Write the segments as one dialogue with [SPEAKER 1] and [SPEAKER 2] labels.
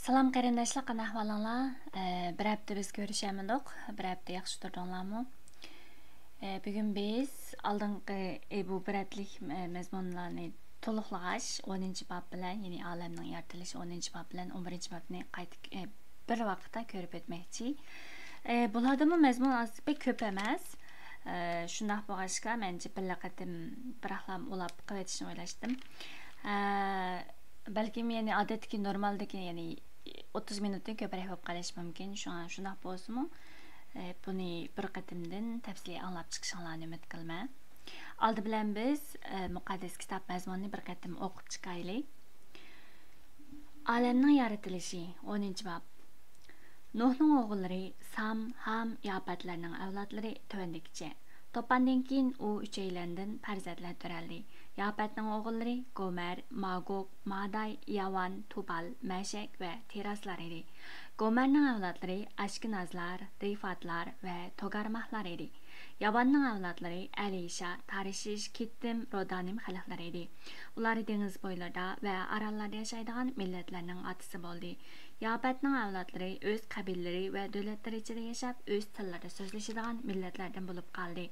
[SPEAKER 1] Salam qarindoshlar, qanday ahvolinglar? Bir hafta biz ko'rishamandik. Bir hafta yaxshi turdinglarmi? Bugun biz oldingi bu bir haftalik mazmunlarni to'liqlag'ash 10 bob bilan, ya'ni olamning yaratilishi 10 bob bilan 11 bobni qayta bir vaqtda ko'rib o'tmoqchi. Bulardami mazmun aslida ko'p emas. Shundoq bo'lg'achqa mencha bir qatim bir ahlam ulab qilishni o'ylashdim. Balkim yani odatdagi normaldagi yani 30 minutdan ko'proq bo'lib qolishi mumkin. Shundoq bo'lsa-mu, buni bir qatimdan tafsiliy anglab chiqishinglarni umid qilman. Oldi bilan biz muqaddas kitob mazmunini bir qatim o'qib chiqaylik. Olamning yaratilishi 10-bob. Nuhning o'g'illari Sam, Ham, Yafatlarning avlodlari tuvandikcha. To'pandan keyin u uchaylandan farzandlar turaldi. Yafatning o'g'illari Gomer, Magog, Maday, Yavan, Tubal, Mashak va Teraslar edi. Gomerning avlodlari Ashkenazlar, Rifatlar va Togarmahlar edi. Yavanning avlodlari Alisha, Tarishish, Kittim, Rodanim xalqlari edi. Ular dengiz bo'ylarida va orollarda yashaydigan millatlarning otasi bo'ldi. Yafatning avlodlari o'z qabilalari va davlatlari ichida yashab, o'z tillarida so'zlashadigan millatlardan bo'lib qoldi.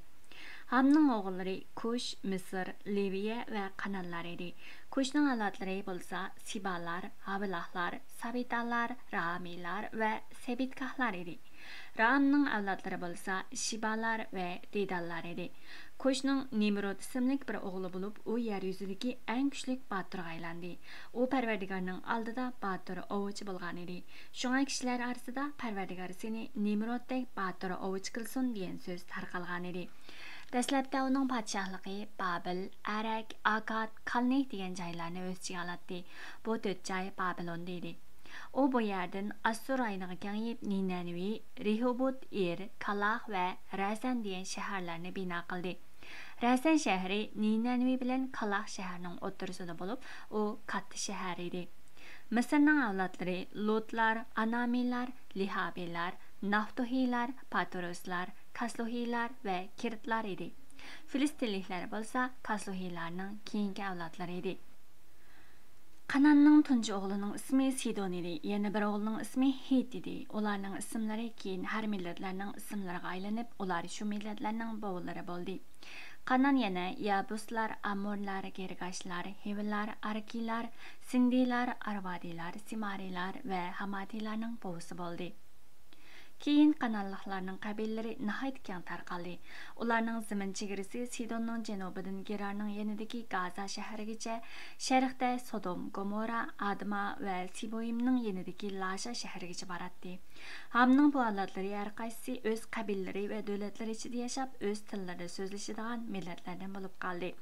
[SPEAKER 1] Hamning o'g'illari Kush, Misr, Liviya va Qananlar edi. Kushning avlodlari bo'lsa Sibalar, Havilahlar, Sabitallar, Ramiylar va Sebitkahlar edi. Ramning avlodlari bo'lsa Shibalar va Dedallar edi. Kushning Nimrod ismli bir o'g'li bo'lib, u yer yuzidagi eng kuchli botirga aylandi. U Parvardigorning oldida botir ovchi bo'lgan edi. Shunga kishilar orasida Parvardigor seni Nimroddek botir ovchi qilsin degan so'z tarqalgan edi. Dastlabda uning podshohligi Babil, Arak, Akkad, Kalnih degan joylarni o'z ichiga oladi. Bu 4 joy Babilonda edi. U bu yerdan Assur ayniga kengayib Ninanvi, Rehobot, Kalah va Rasan degan shaharlarni bino qildi. Rasan shahri Ninanvi bilan Kalah shahrining o'rtasida bo'lib, u katta shahar edi. Misrning avlodlari Lotlar, Anamiylar, Lihabilar, Naftuhiylar, Patroslar, Kasluhiylar va Kirtlar edi. Filistinliklar bo'lsa Kasluhiylarning keyingi avlodlari edi. Qananning tunji o'g'lining ismi Sidon edi. Yana bir o'g'lining ismi Hit edi. Ularning ismlari keyin har millatlarning ismlariga aylanib, ular shu millatlarning bo'g'illari bo'ldi. Qanan yana Yabuslar, Amorlar, Gergashlar, Hivlar, Arkilar, Sindilar, Arvadilar, Simarilar va Hamatilarning bo'g'isi bo'ldi. Keyin Qananliklarning qabilalari nihoyat keng tarqaldi. Ularning zamin chegarasi Sidonning janubidan Gerarning yanidagi Gaza shahrigacha, sharqda Sodom, Gomora, Adma va Siboyimning yanidagi Lasha shahrigacha boradi. Hamning bu avlodlari har qaysi o'z qabilalari va davlatlari ichida yashab, o'z tillarida so'zlashadigan millatlardan bo'lib qoldi.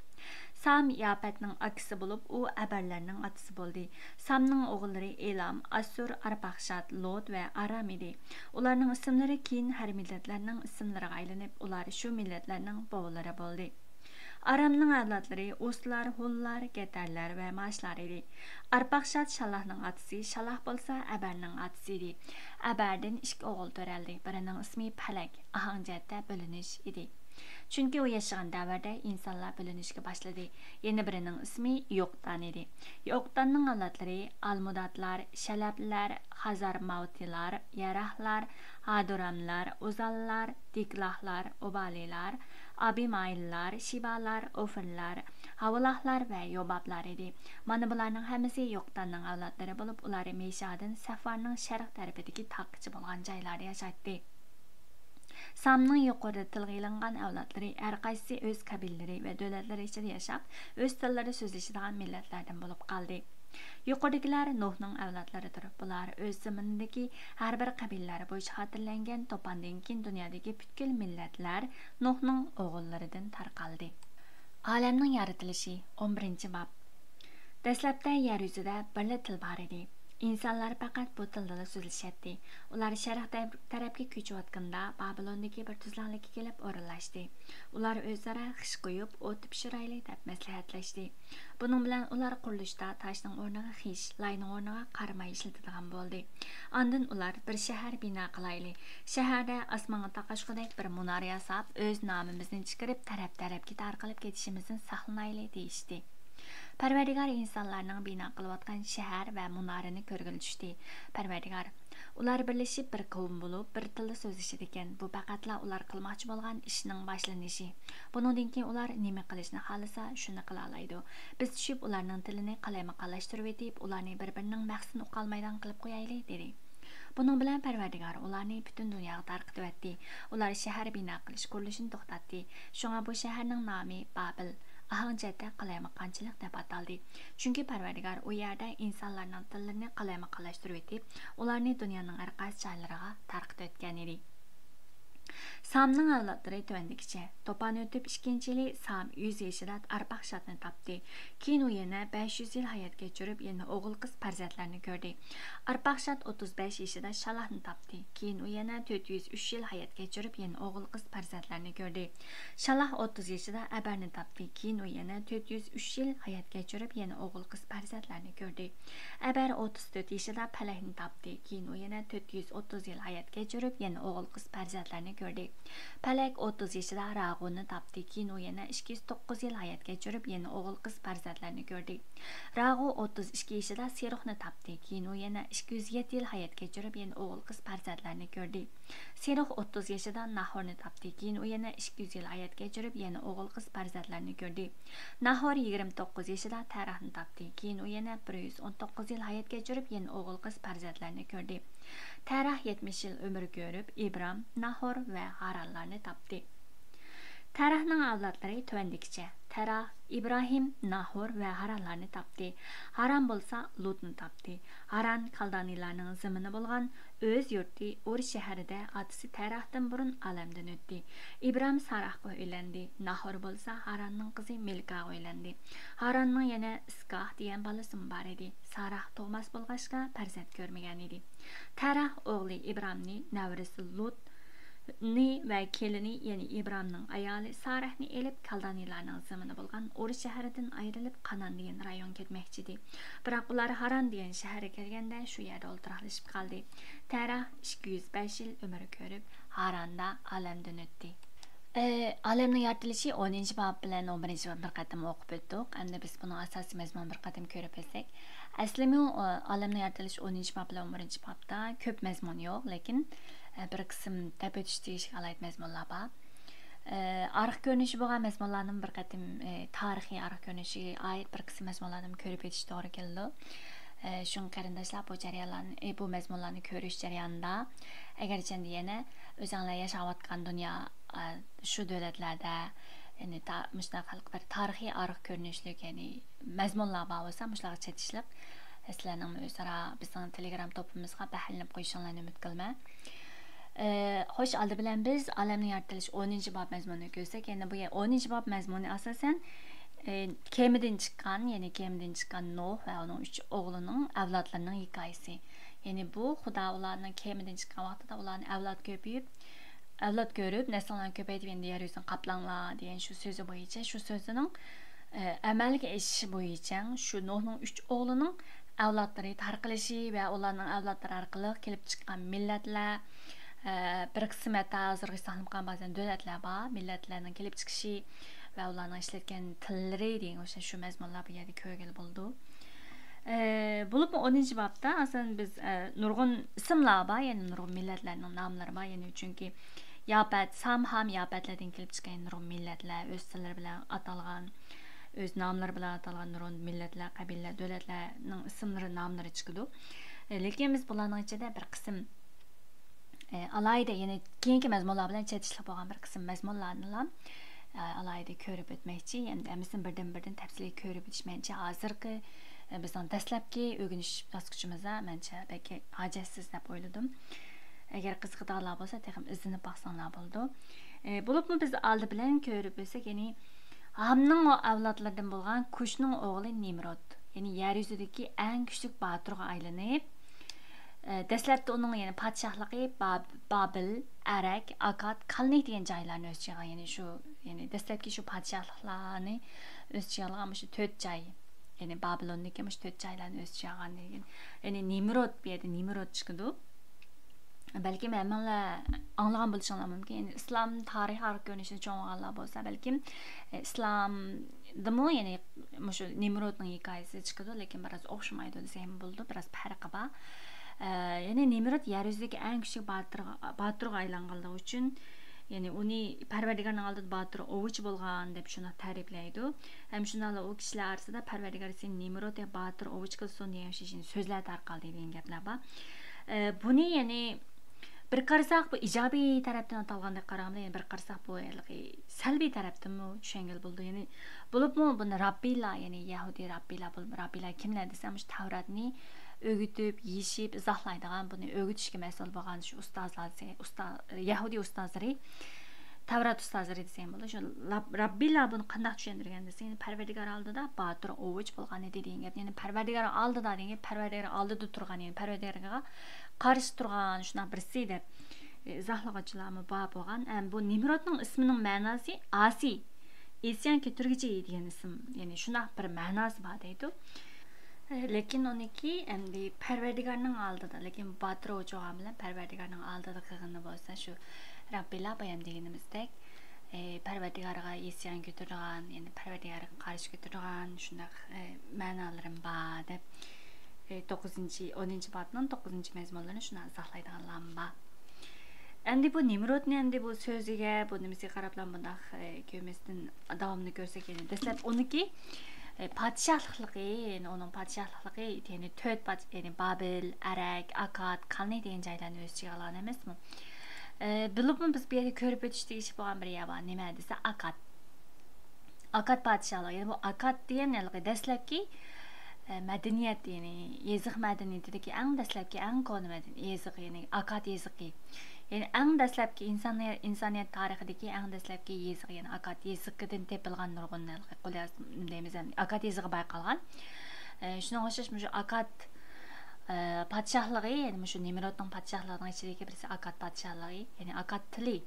[SPEAKER 1] Sam Yafatning akisi bo'lib, u Abarlarning otasi bo'ldi. Samning o'g'illari Elam, Assur, Arpaqshat, Lot va Aram edi. Ularning ismlari keyin har millatlarning ismlariga aylanib, ular shu millatlarning bo'g'illari bo'ldi. Aramning avlodlari O'slar, Hullar, Getarlar va Mashlar edi. Arpaqshat Shalahning otasi, Shalah bo'lsa Abarning otasi edi. Abardan 2 o'g'il turaldi. Birining ismi Palak, ahangjatda bo'linish edi. Chunki u yashagan davrda insonlar bo'linishga boshladi. Yana birining ismi Yoqtan edi. Yoqtanning avlodlari Almudatlar, Shalablar, Hazarmavtilar, Yarahlar, Haduramlar, Uzallar, Diklahlar, Obalilar, Abimaillar, Shibalar, Ofirlar, Havilahlar va Yobablar edi. Mana bularning hammasi Yoqtanning avlodlari bo'lib, ular Meshadan Safarning sharq tarafidagi taqchi bo'lgan joylarda yashaydi. Samning yuqorida tilga ilingan avlodlari har qaysi o'z qabilalari va davlatlari ichida yashab, o'z tillarida so'zlashadigan millatlardan bo'lib qoldi. Yuqoridagilar Nuhning avlodlaridir. Bular o'z zaminidagi har bir qabilalari bo'yicha xotirlangan to'pandan keyin dunyodagi butkul millatlar Nuhning o'g'illaridan tarqaldi. Olamning yaratilishi 11-bob. Dastlabda yer yuzida bir til bor edi. İnsanlar faqat bu tilda so'zlashadi. Ular sharq tarafga ko'chayotganda Babilondagi bir tuzlanlikka kelib o'rinlashdi. Ular o'zaro xish qo'yib, o't pishiraylik deb maslahatlashdi. Buning bilan ular qurilishda toshning o'rniga xish, layning o'rniga qarmay ishlatadigan bo'ldi. Ondan ular bir shahar bino qilaylik. Shaharda osmonga taqashqudek bir munora yasab, o'z nomimizni chiqarib taraf-tarafga tarqalib ketishimizni saqlanaylik deyishdi. Parvardigar insonlarning bino qilayotgan shahar va munorini ko'rgili tushdi. Parvardigar ular birlashib bir qavm bo'lib, bir tilda so'zlashadi ekan. Bu faqatla ular qilmoqchi bo'lgan ishning boshlanishi. Bundan keyin ular nima qilishni xohlasa, shuni qila oladi. Biz tushib ularning tilini qalayma-qalashtirib etib, ularni bir-birining maqsadini uqalmaydan qilib qo'yaylik dedi. Bunun bilan Parvardigar ularni butun dunyoga tarqatib etdi. Ular shahar bino qilish qurilishini to'xtatdi. Shunga bu shaharning nomi Babil, ahangchatda qalaymaqonchilik deb ataldi. Chunki Parvardigar u yerda insonlarning tillarini qalayma-qalashtirib etib, ularni dunyoning har qaysi joylariga tarqatib etgan edi. Samning avlodlari tuvandikicha. To'pon o'tib 2-yili Sam 100 yoshida Arpaqshatni topdi. Keyin u yana 500 yil hayot kechirib, yana o'g'il qiz farzandlarni ko'rdi. Arpaqshat 35 yoshida Shalahni topdi. Keyin u yana 403 yil hayot kechirib, yana o'g'il qiz farzandlarni ko'rdi. Shalah 30 yoshida Abarni topdi. Keyin u yana 403 yil hayot kechirib, yana o'g'il qiz farzandlarni ko'rdi. Abar 34 yoshida Palahni topdi. Keyin u yana 430 yil hayot kechirib, yana o'g'il qiz farzandlarni ko'rdi. Palak 30 yoshida Rag'uni topdi. Keyin u yana 209 yil hayot kechirib, yana o'g'il qiz farzandlarni ko'rdi. Rag'u 32 yoshida Seruhni topdi. Keyin u yana 207 yil hayot kechirib, yana o'g'il qiz farzandlarni ko'rdi. Seruh 30 yoshida Nahorni topdi. Keyin u yana 200 yil hayot kechirib, yana o'g'il qiz farzandlarni ko'rdi. Nahor 29 yoshida Tarahni topdi. Keyin u yana 119 yil hayot kechirib, yana o'g'il qiz farzandlarni ko'rdi. Tarah 70 yil umr ko'rib, Ibram, Nahor va Haranlarni topdi. Tarahning avlodlari tuvandikicha. Tarah İbrahim, Nahor va Haranlarni topdi. Haran bo'lsa Lutni topdi. Haran Kaldanilarning zimini bo'lgan o'z yurti Ur shahrida otasi Tarahdan burun olamdan o'tdi. İbrahim Sarahga uylandi. Nahor bo'lsa Haranning qizi Milkaga uylandi. Haranning yana Iskoh degan bolasi bor edi. Sarah tug'mas bo'lg'achqa farzand ko'rmagan edi. Tarah o'g'li İbrahimni navrisi Lut ni va kelini ya'ni İbrahimning ayoli Sarahni elib Kaldanilarning zimini bo'lgan Ur shahridan ayrilib Qanon degan rayon ketmoqchi edi. Biroq ular Haran degan shaharga kelganda shu yerda o'ltiraqlashib qoldi. Tarah 205 yil umr ko'rib Haranda olamdan o'tdi. Alamning yaratilishi 10-bob bilan 11-bob bir qatam o'qib o'tdik. Endi biz buni asosiy mazmun bir qatam ko'rib o'tsak. Aslida alamning yaratilishi 10-bob bilan 11-bobda ko'p mazmun yo'q, lekin bir qism deb o'tish deyishga alayt mazmunlar bor. Arx ko'rinishi bo'lgan mazmunlarning bir qatim tarixiy arx ko'rinishiga oid bir qism mazmunlarni ko'rib o'tish to'g'ri keldi. Shun qarindoshlar bu jarayonlarni, bu mazmunlarni ko'rish jarayonida agarchanda yana o'zinglar yashayotgan dunyo shu davlatlarda ya'ni mustaqil bir tarixiy arx ko'rinishlik ya'ni mazmunlar bor bo'lsa, mushlarga chetishlik sizlarning o'zaro bizning Telegram to'pimizga bahillanib qo'yishingizni umid qilaman. Xo'sh, oldi bilan biz alamning yaratilishi 10-bob mazmunini ko'rsak, endi bu 10-bob mazmuni asosan kemidan chiqqan Nuh va uning 3 o'g'lining avlodlarining hikoyasi. Ya'ni bu Xudo ularning kemidan chiqqan vaqtida ularni avlod ko'rib, nasllarni ko'paytirib endi yer yuzini qaplanglar degan shu so'zi bo'yicha, shu so'zining amalga oshishi bo'yicha shu Nuhning 3 o'g'lining avlodlari tarqalishi va ularning avlodlari orqali kelib chiqqan millatlar bir qism hatta hozirgi saqlanib qolgan ba'zan davlatlar bor, millatlarning kelib chiqishi va ularning ishlatgan tillari degan o'sha shu mazmunlar bu yerda ko'rgil bo'ldi. Bo'lib 10-bobda aslida biz nurg'un ismlar bor, ya'ni nurg'un millatlarning nomlari bor, ya'ni chunki Yapat, Samham Yapatlardan kelib chiqqan nurg'un millatlar o'z tillari bilan atalgan, o'z nomlari bilan atalgan nurg'un millatlar, qabilalar, davlatlarning ismlari, nomlari chiqadi. Lekin biz bularning ichida bir qism alayda, ya'ni keyingi mazmunlar bilan chetishlik bo'lgan bir qism mazmunlarni alayda ko'rib o'tmoqchi. Endi hammasini birdan tafsiliy ko'rib o'tishmancha hozirgi bizning dastlabki o'rganish bosqichimizda mencha balki hojasiz deb o'yladim. Agar qiziqadiganlar bo'lsa, texim izlanib baqsanglar bo'ldi. Bo'libmi biz oldi bilan ko'rib o'tsak, ya'ni Hamning avlodlaridan bo'lgan Kushning o'g'li Nimrod, ya'ni yer yuzidagi eng kuchli botirga aylanib, dastlabda uning ya'ni podshohligi Babil, Arak, Akkad, Kalne degan joylarni o'z ichiga, ya'ni shu ya'ni dastlabki shu podshohliklarni o'z ichiga olgan shu 4 joy, ya'ni Babilonniki shu 4 joylarni o'z ichiga olgan degan. Ya'ni Nimrod bu yerda Nimrod chiqdi. Balki hammalar anlagan bo'lishinglar mumkin. Ya'ni islom tarixi orqali ko'rinishini cho'ng'anlar bo'lsa, balki islom demo yani şu Nimrod'un hikayesi çıkıyordu lakin biraz okşamaydı desem buldu biraz farkı var. Yani Nimrod yeryüzündeki en küçük batırga aylanganlığı için yani onu Parvardigarning oldida batır ovuch bo'lgan deb shuni ta'riflaydi. Ham shunday o kishilar orasida Parvardigar sen Nimrod deb batır ovuch qilsin degan so'zlar tarqaldi degan gaplar bor. Buni yani bir qarasak bu ijobiy tarafdan atalganda qaraganda yani bir qarasak bu salbiy tarafdan tushungal bo'ldi. Yani bo'libmi buni Rabbiylar yani Yahudi Rabbiylar kimlar desam shu Tavratni öğütüp, yiyişip, izahlaydigan buni öğütüşke mas'ul bo'lgan shu ustozlar, Yahudi ustozlari, Tavrat ustozlari desam bo'ladi. Shu Rabbiylar buni qanday tushuntirgan desa, yani Parvardigar oldida botir o'vich bo'lgan edi degan gap. Yani Parvardigar oldida degan Parvardigar oldida turgan, yani Parvardigarga qarshi turgan shuna birisi deb izohlaganchilarmi bor bo'lgan. Bu Nimrodning ismining ma'nosi asi, isyon keltirguchi degan ism. Yani shuna bir ma'nosi bor deydi. Lekin oniki endi Parvardigarning oldida, lekin botir o'vich bo'lgan bilan Parvardigarning oldida qilgani bo'lsa shu Rabbiylar bayam deganimizdek Parvardigarga isyon keltirgan, yani Parvardigarga qarshi keltirgan shunday ma'nolarim bor deb 10 bobning 9-mazmunlarini shuni izohlaydiganlar bor. Endi bu Nimrodni endi bu so'ziga, bu nimasiga qarab bundaq ko'masdan davomini ko'rsak, yani dastlab uniki padişahlığı, yani onun padişahlığı, yani yani Babil, Arak, Akkad, Kalne degan joylarni o'z ichiga olgan emasmi? Bilibmi biz bu yerga ko'rib o'tishdik ish bo'lgan bir yer bor. Nima desa Akkad. Akkad padişahlığı, yani bu Akkad degan dastlabki madaniyat, yani yeziq madaniyatidagi eng dastlabki eng koni madaniyat, yeziq, yani Akkad yeziqi. Yani eng dastlabki insoniyat tarixidagi eng dastlabki yeziq, yani Akkad yeziqidan tepilgan nurg'un deymiz, Akkad yezig'i bayqalgan. Shunga o'xshash shu Akkad padişahlığı, yani shu Nimrodning padişahlarining ichidagi birisi Akkad padişahlığı, yani Akkad tili.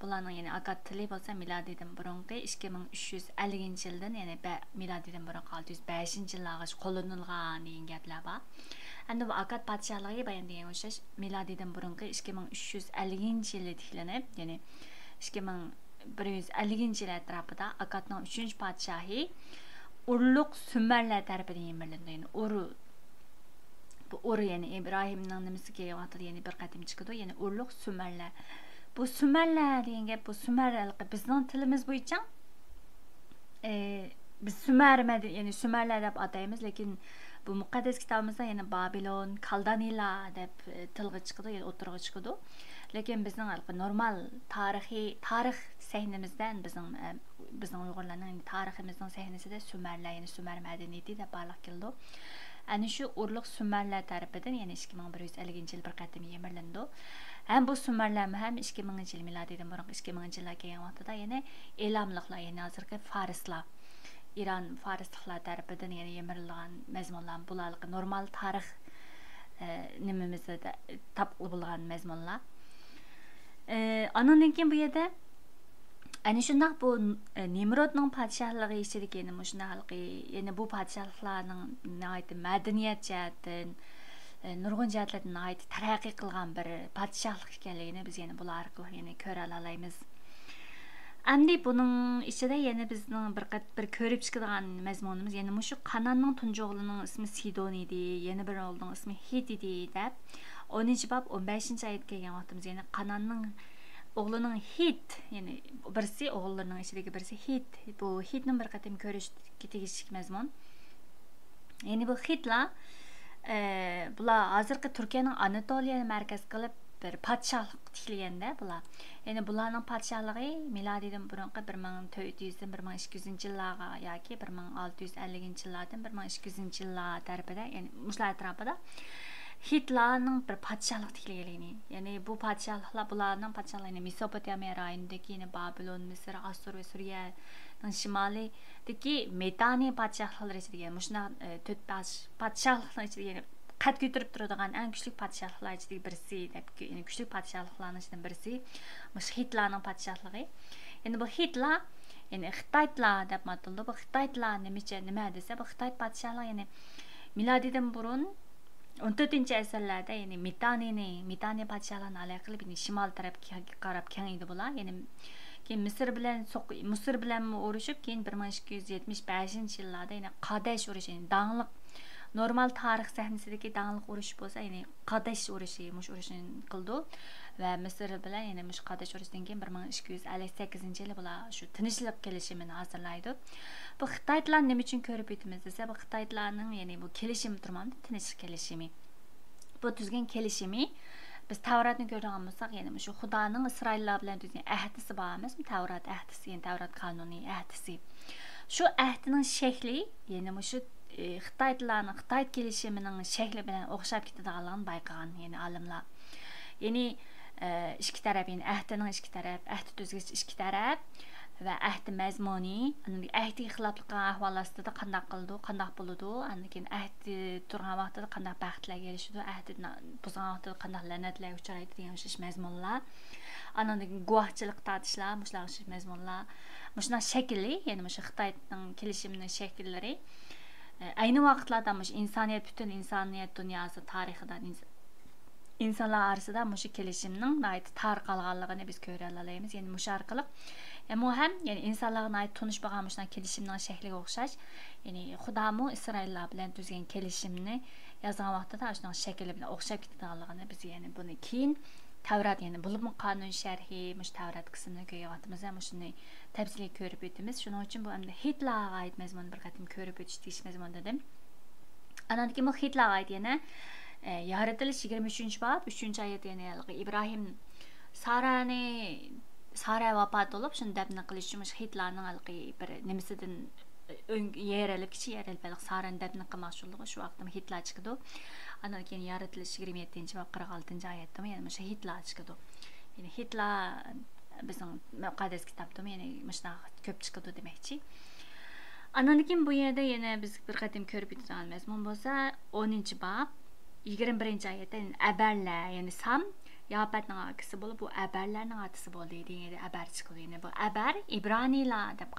[SPEAKER 1] Bularning yani Akkad tili bo'lsa milodiydan burungi 2350-yildan, yani milodiydan burungi 605-yillargacha qo'llanilgan degan gaplar bor. Endi bu Akkad padişahlığı bayan degan o'xshash milodiydan burungi 2350-yili tiklanib, yani 2150-yil atrofida Akkadning 3-podshohi Urluq Sumerlar tarafidan yemirildi. Yani bu yani İbrahimning nimasiga yaqin, yani bir qatim chiqdi, yani Urluq Sumerlar. Bu Sumerlar degan gap, bu Sumerlar bizning tilimiz bo'yicha biz yani Sumerlar deb ataymiz, lekin bu muqaddas kitobimizda yani Babilon, Kaldaniylar deb tilga chiqdi, yani o'tirg'i chiqdi. Lekin bizning normal tarix sahnimizdan bizning Uyg'urlarning tariximizning sahnasida Sumerlar, yani Sumer madaniyati deb barliq keldi. Ana shu Urluq Sumerlar tarafidan, yani 2150-yil bir qatim yemirildi. Hem bu Sumerlar ham 2000-yil milodiydan burun 2000-yillar kelgan vaqtida yana elamliqlar, yani hozirgi farislar, İran farisliklar tarafidan yani yemirilgan mazmunlar, bular normal tarix nimamizda topqili bo'lgan mazmunlar. Andan keyin bu yerda ana shundoq bu Nimrodning podshohligi ichidagi yani shunday yani bu podshohlarning madaniyat jihatdan nurg'un jihatlardan taraqqiy qilgan bir podshohlik ekanligini biz yani bular orqali yani ko'ra olamiz. Endi buning ichida yana bizning bir ko'rib chiqadigan mazmunimiz yani shu Qanonning tunji o'g'lining ismi Sidon edi, yana bir o'g'lining ismi Hit edi deb 10-bob 15-oyatga kelgan vaqtimiz yani Qanonning o'g'lining Hit, yani birisi o'g'illarining ichidagi birisi Hit. Bu Hitni bir qatim ko'rish tegishli mazmun. Yani bu Hitlar bular hozirgi Turkiyaning Anatoliya markaz qilib bir podshohlik tiklaganda bular. Yani bularning podshohligi milodiydan burungi 1400dan 1200-yillarga yoki 1650-yillardan 1200-yillar tarafida, yani mushlar atrofida Hitlarning bir podshohlik tiklaganligini, yani bu podshohliklar bularning podshohligi Mesopotamiya rayonidagi, yani Babilon, Misr, Assur va Suriyaning shimolidagi Medaniya podshohlari ichida, mushuna 4 podshohliklar ichida qad ko'tarib turadigan eng kuchli podshohliklar ichidagi birisi deb, yani kuchli podshohliklarning ichidan birisi mush Hitlarning podshohligi. Yani bu Hitlar yani Xitoylar deb ataldi. Bu Xitoylar nima desa, bu Xitoy podshohlari yani milodiydan burun 14-asrlarda yani Mitaniya podshohlarini aloqa qilib, shimol tarafga qarab kengaydi bular. Yani keyin Mısır bilan urushib, keyin 1275-yillarda yana Qadesh urushi, yani dаңliq normal tarix sahnasidagi dаңliq urush bo'lsa, ya'ni Qadesh urushi, mush urushni qildi va Misr bilan yana mush Qadesh urushidan keyin 1258-yili bular shu tinchlik kelishimini hozirlaydi. Bu Xitoylar nima uchun ko'rib o'tamiz desa, bu Xitoylarning ya'ni bu kelishim turmamdi, tinchlik kelishimi. Bu tuzgan kelishimi biz Tavratni ko'rgan bo'lsak, ya'ni shu Xudoning Isroillar bilan tuzgan ahdisi bor emasmi? Tavrat ahdisi, ya'ni Tavrat qonuniy ahdisi. Shu ahdining shakli, ya'ni shu Xitoy kelishimining shakli bilan o'xshab ketadiganligini bayqagan, ya'ni olimlar. Ya'ni ikki taraf, ya'ni ahdining ikki taraf, ahdi tuzgich ikki taraf va ahdi mazmuni, ahdi xiloflik ahvol ostida qanday qildi, qanday bo'ladi, keyin ahdi turgan vaqtida qanday baxtlarga erishdi, ahdi buzgan vaqtida qanday la'natlarga uchraydi degan ish mazmunlar. Andan guvohchilik tortishlar, mushlar mazmunlar, mushlar shakli, ya'ni mush Xitoyning kelishimining shakllari ayni vaqtlarda mush insoniyat, butun insoniyat dunyosi tarixidan insonlar orasida mush kelishimning tarqalganligini biz ko'ra olamiz. Ya'ni mush orqali ham, ya'ni insonlarga tunish bo'lgan mushlar kelishimning shakliga o'xshash, ya'ni Xudomo Isroillar bilan tuzgan kelishimni yozgan vaqtida shuning shakli bilan o'xshab ketganligini biz, ya'ni buni keyin Tavrat, ya'ni bulum qonun sharhi, mush Tavrat qismini ko'ryapmiz, ham shuni tafsiliy ko'rib o'tamiz. Shuning uchun bu endi Hitlerga oid mazmun bir qatim ko'rib o'tish deyish mazmun dedim. Andan keyin bu Hitlerga oid yana yaratilish 23-bob 3-oyat, ya'ni İbrahim Sara vafot bo'lib, shuni dafn qilish uchun Hitlerning bir nimasidan yerelib, kichik yerelib Sarani dafn qilmoqchiligi shu vaqtda Hitler chiqdi. Andan keyin yaratilish 27-bob 46-oyatda yana o'sha Hitler chiqdi. Ya'ni Hitler bizning muqaddas kitobda ya'ni mana ko'p chiqdi demakchi. Andan keyin bu yerda yana biz bir qatim ko'rib o'tgan mazmun bo'lsa, 10-bob 21-oyatda abarlar, ya'ni Sam Yafatning akisi bo'lib, bu abarlarning atisi bo'ldi degan abar chiqdi. Ya'ni bu abar İbranilar deb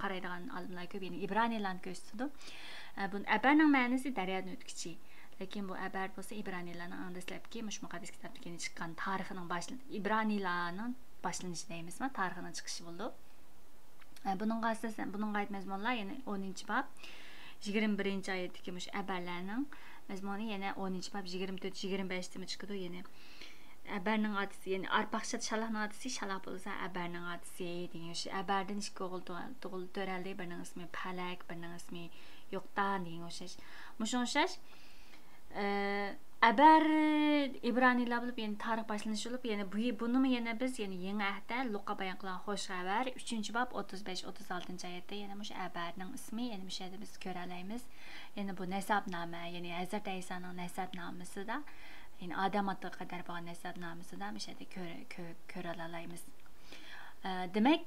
[SPEAKER 1] qaraydigan olimlar ko'p, ya'ni İbranilarni ko'rsatdi. Bu abarning ma'nosi daryodan o'tkichi. Lekin bu abar bo'lsa İbranilarning dastlabki mush muqaddas kitobda keyin chiqqan tarixining İbranilarning boshlanishi deymizmi? Tarixining chiqishi bo'ldi. Buningga asosan buningga oid mazmunlar yana 10-bob 21-oyatdagi mush abarlarning mazmuni yana 10-bob 24-25-da chiqdi. Ya'ni abarning otisi, ya'ni arpaqshat shalahning otisi shalah bo'lsa, abarning otisi degan shu abardan ikki o'g'il to'raldi, birining ismi Palak, birining ismi Yo'qdan degan o'xshash. Mushun o'xshash abar İbranilar bo'lib, ya'ni tarix boshlanishi bo'lib, ya'ni buni yana biz, ya'ni yangi ahdda Luqa bayon qilgan xo'sh xabar 3-bob 35-36-oyatda yana mush abarning ismi, ya'ni bu yerda biz ko'ra olamiz. Ya'ni bu nasabnoma, ya'ni Hazrat Aysoning nasabnomasida, ya'ni Odam otiga qadar bo'lgan nasabnomasida bu yerda ko'ra olamiz. Demak,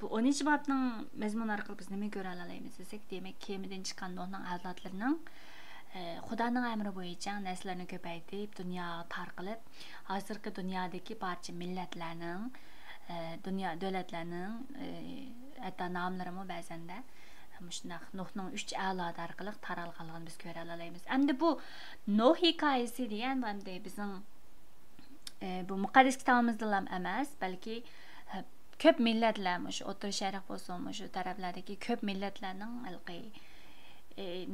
[SPEAKER 1] bu 10-bobning mazmuni orqali biz nima ko'ra olamiz desak, demak, kemidan chiqqan Nuhning avlodlarining Xudoning amri bo'yicha nasllarni ko'paytirib, dunyo tarqalib, hozirgi dunyodagi barcha millatlarning, davlatlarning hatto nomlarimi ba'zanda shunday Nuhning 3 avlod orqali taralganligini biz ko'ra olamiz. Endi bu Nuh hikoyasi degan endi bizning bu muqaddas kitobimizda ham emas, balki ko'p millatlar, shu O'rta Sharq bo'lsin, shu taraflardagi ko'p millatlarning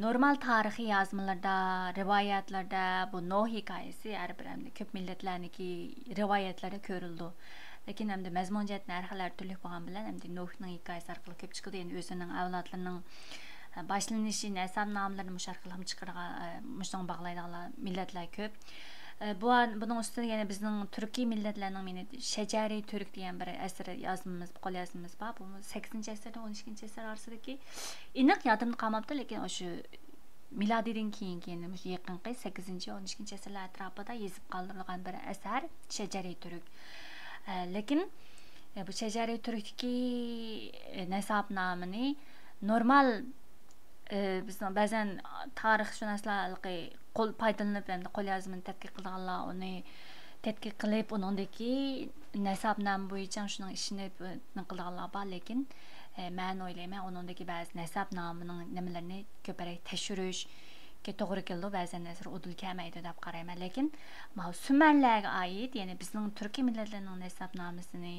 [SPEAKER 1] normal tarixiy yozmalarda, rivoyatlarda bu Nuh hikoyasi har bir ko'p millatlarniki rivoyatlarda ko'rildi. Lekin endi mazmun jihatdan har xil turli bo'lgan bilan endi Nuhning hikoyasi orqali ko'p chiqdi. Endi o'zining avlodlarining boshlanishi, nasab nomlarini mush orqali ham chiqargan, mushdan bog'laydiganlar millatlar ko'p. Buning ustida yana bizning turkiy millatlarning Shajariy Turk degan bir asr yozmamiz, qo'l yozmamiz bor. Bu 8-asrdan 12-asr orasidagi aniq yodimda qolmabdi, lekin o'sha milodiydan keyin yaqinqi 8-12-asrlar atrofida yozib qoldirilgan bir asar Shajariy Turk. Lekin bu Shajariy Turkdagi nasabnomani normal bizning ba'zan tarixshunoslar qo'l foydalanib, qo'l yozmani tadqiq qilganlar uni tadqiq qilib, uningdagi nasabnom bo'yicha shuning ishini qilganlar bor, lekin men o'ylayman uningdagi ba'zi nasabnomining nimalarni ko'proq tekshirishga to'g'ri keldi, ba'zan nasr udul kelmaydi deb qarayman. Lekin Sumerlarga oid, ya'ni bizning turkiy millatlarning nasabnomasini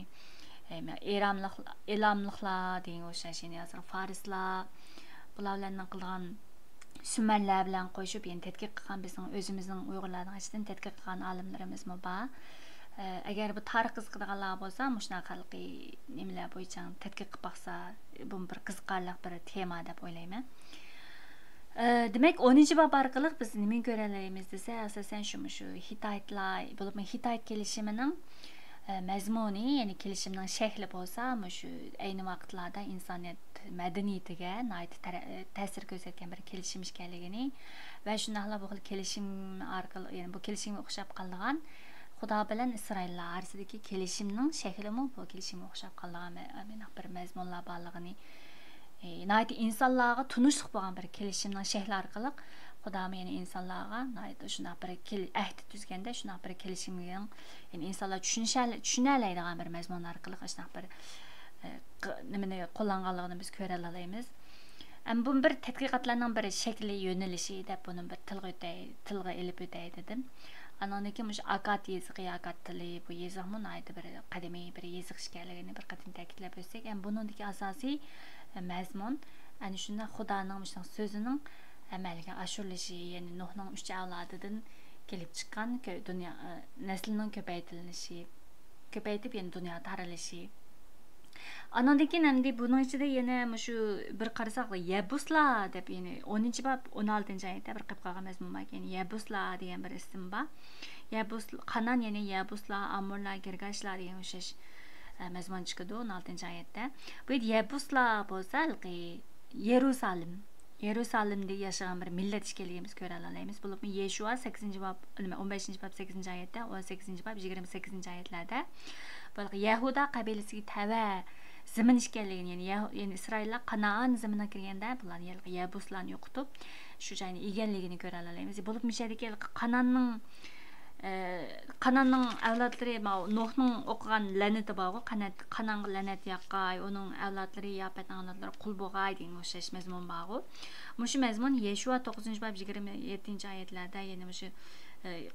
[SPEAKER 1] elamlıqlar degan o'xshash, ya'ni hozir farislar bularning qilgan Sümerler bilan qo'shib, ya'ni tadqiq qilgan bizning o'zimizning Uyg'urlarning ichidan tadqiq qilgan olimlarimiz bor. Agar bu tarix qiziqadiganlar bo'lsa, mushuna xalqi nimalar bo'yicha tadqiq qilib baqsa, bu bir qiziqarli bir tema deb o'ylayman. Demak, 10-bab orqali biz nimani ko'ralaymiz desa, asosan shu Hittitlar, bo'lib Hittit kelishimining mazmuni, ya'ni kelishimning shakli bo'lsa, shu ayni vaqtlarda insoniyat madaniyatiga ta'sir ko'rsatgan bir kelishim ekanligini va shundaqla bu xil kelishim orqali, ya'ni bu kelishimga o'xshab qolgan Xudo bilan Isroillar orasidagi kelishimning shaklimi bu kelishimga o'xshab qolgan bir mazmunlar borligini, insonlarga tunishliq bo'lgan bir kelishimning shakli orqali Xudo meni insonlarga shunday bir ahd tuzganda shunday bir kelishimga, ya'ni insonlar tushunalaydigan bir mazmun orqali shunday bir nimani qo'llanganligini biz ko'ra olamiz. Bu bir tadqiqotlarning bir shakli yo'nalishi deb buni bir tilga ilib o'tay dedim. Anoniki mush Akkad yezigi, Akkad tili, bu yezig'mi bir qadimiy bir yeziq ekanligini bir qatim ta'kidlab o'tsak, buningdagi asosiy mazmun ana shunda Xudoning so'zining amalga oshirilishi, ya'ni Nuhning 3 avlodidan kelib chiqqan dunyo naslining ko'paytib yana dunyo taralishi. Anandaki namdi bunun içinde yine şu bir qarasak Yebuslar deb, ya'ni 10-bab 16-oyatda bir qilib qolgan mazmun bor, ya'ni Yebuslar degan bir ism bor. Yebus Qanan, ya'ni Yebuslar, Amurlar, Girgashlar degan o'xshash mazmun chiqadi 16-oyatda. Bu Yebuslar bo'lsa, Yerusalimda yashagan bir millat ekanligini biz ko'ra olamiz. Bo'lib Yeshua 8-bab 15-bab 8-oyatda, 18-bab 28-oyatlarda Yahuda qabilasiga tava zimin ekanligini, ya'ni Isroillar Qanoan ziminiga kirganda bular Yebuslarni yo'qotib shu joyni egalligini ko'ra olamiz. Bo'lib mishadagi Qanonning avlodlari Nuhning o'qigan la'nati bor, Qanonga la'nat yoqqay, uning avlodlari Yapatning avlodlari qul bo'lg'ay degan o'xshash mazmun bor. Mushu mazmun Yeshua 9-bab 27-oyatlarda, ya'ni mushu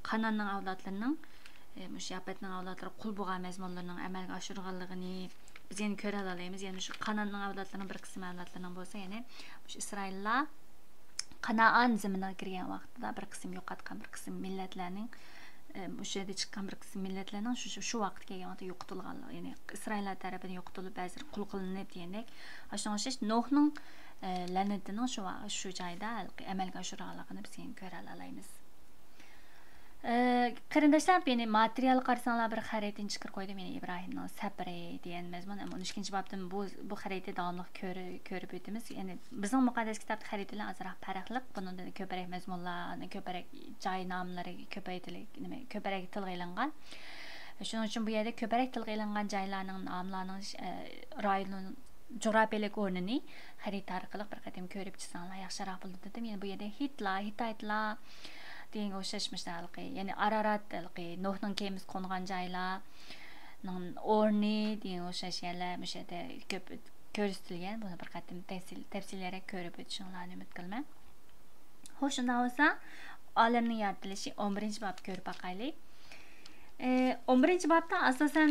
[SPEAKER 1] Qanonning avlodlarining mush Yapatning avlodlari qul bo'lgan mazmunlarning amalga oshirganligini biz endi ko'ra olamiz. Ya'ni shu Qanonning avlodlarining bir qismi avlodlarining bo'lsa, ya'ni mush Isroillar Qanoan ziminiga kirgan vaqtida bir qism yo'qotgan bir qism millatlarning o'sha yerda chiqqan bir qism millatlarning shu vaqtga kelgan vaqtda yo'qitilganligi, ya'ni Isroillar tomonidan yo'qitilib ba'zi qul qilinib degandek, shunga o'xshash Nuhning la'natining shu joyda amalga oshirganligini biz endi ko'ra olamiz. Qarindoshlar, meni material qarsanglar bir xaritani chiqarib qo'ydim, ya'ni Ibrohimning sabri degan mazmun. 13-babdan bu xaritani davomli ko'rib o'tamiz. Ya'ni bizning muqaddas kitobda xaritalar azroq farqli, bundan ko'proq mazmunlarni, ko'proq joy nomlari ko'proq tilga ilingan. Shuning uchun bu yerda ko'proq tilga ilingan joylarning nomlarining rayonning jo'rabalik o'rnini xarita orqali bir qatim ko'rib chiqsanglar yaxshiroq bo'ladi dedim. Ya'ni bu yerda Hittitlar degan o'xshashmishlar, ya'ni Ararat, Nuhning kemiz qo'ngan joylarning o'rni degan o'xshash yerlar bu yerda ko'p ko'rsatilgan. Buni bir qatim tafsilroq ko'rib o'tishingizni umid qilaman. Xo'sh, shunday bo'lsa, olamning yaratilishi 11-bab ko'rib boqaylik. 11-babda asosan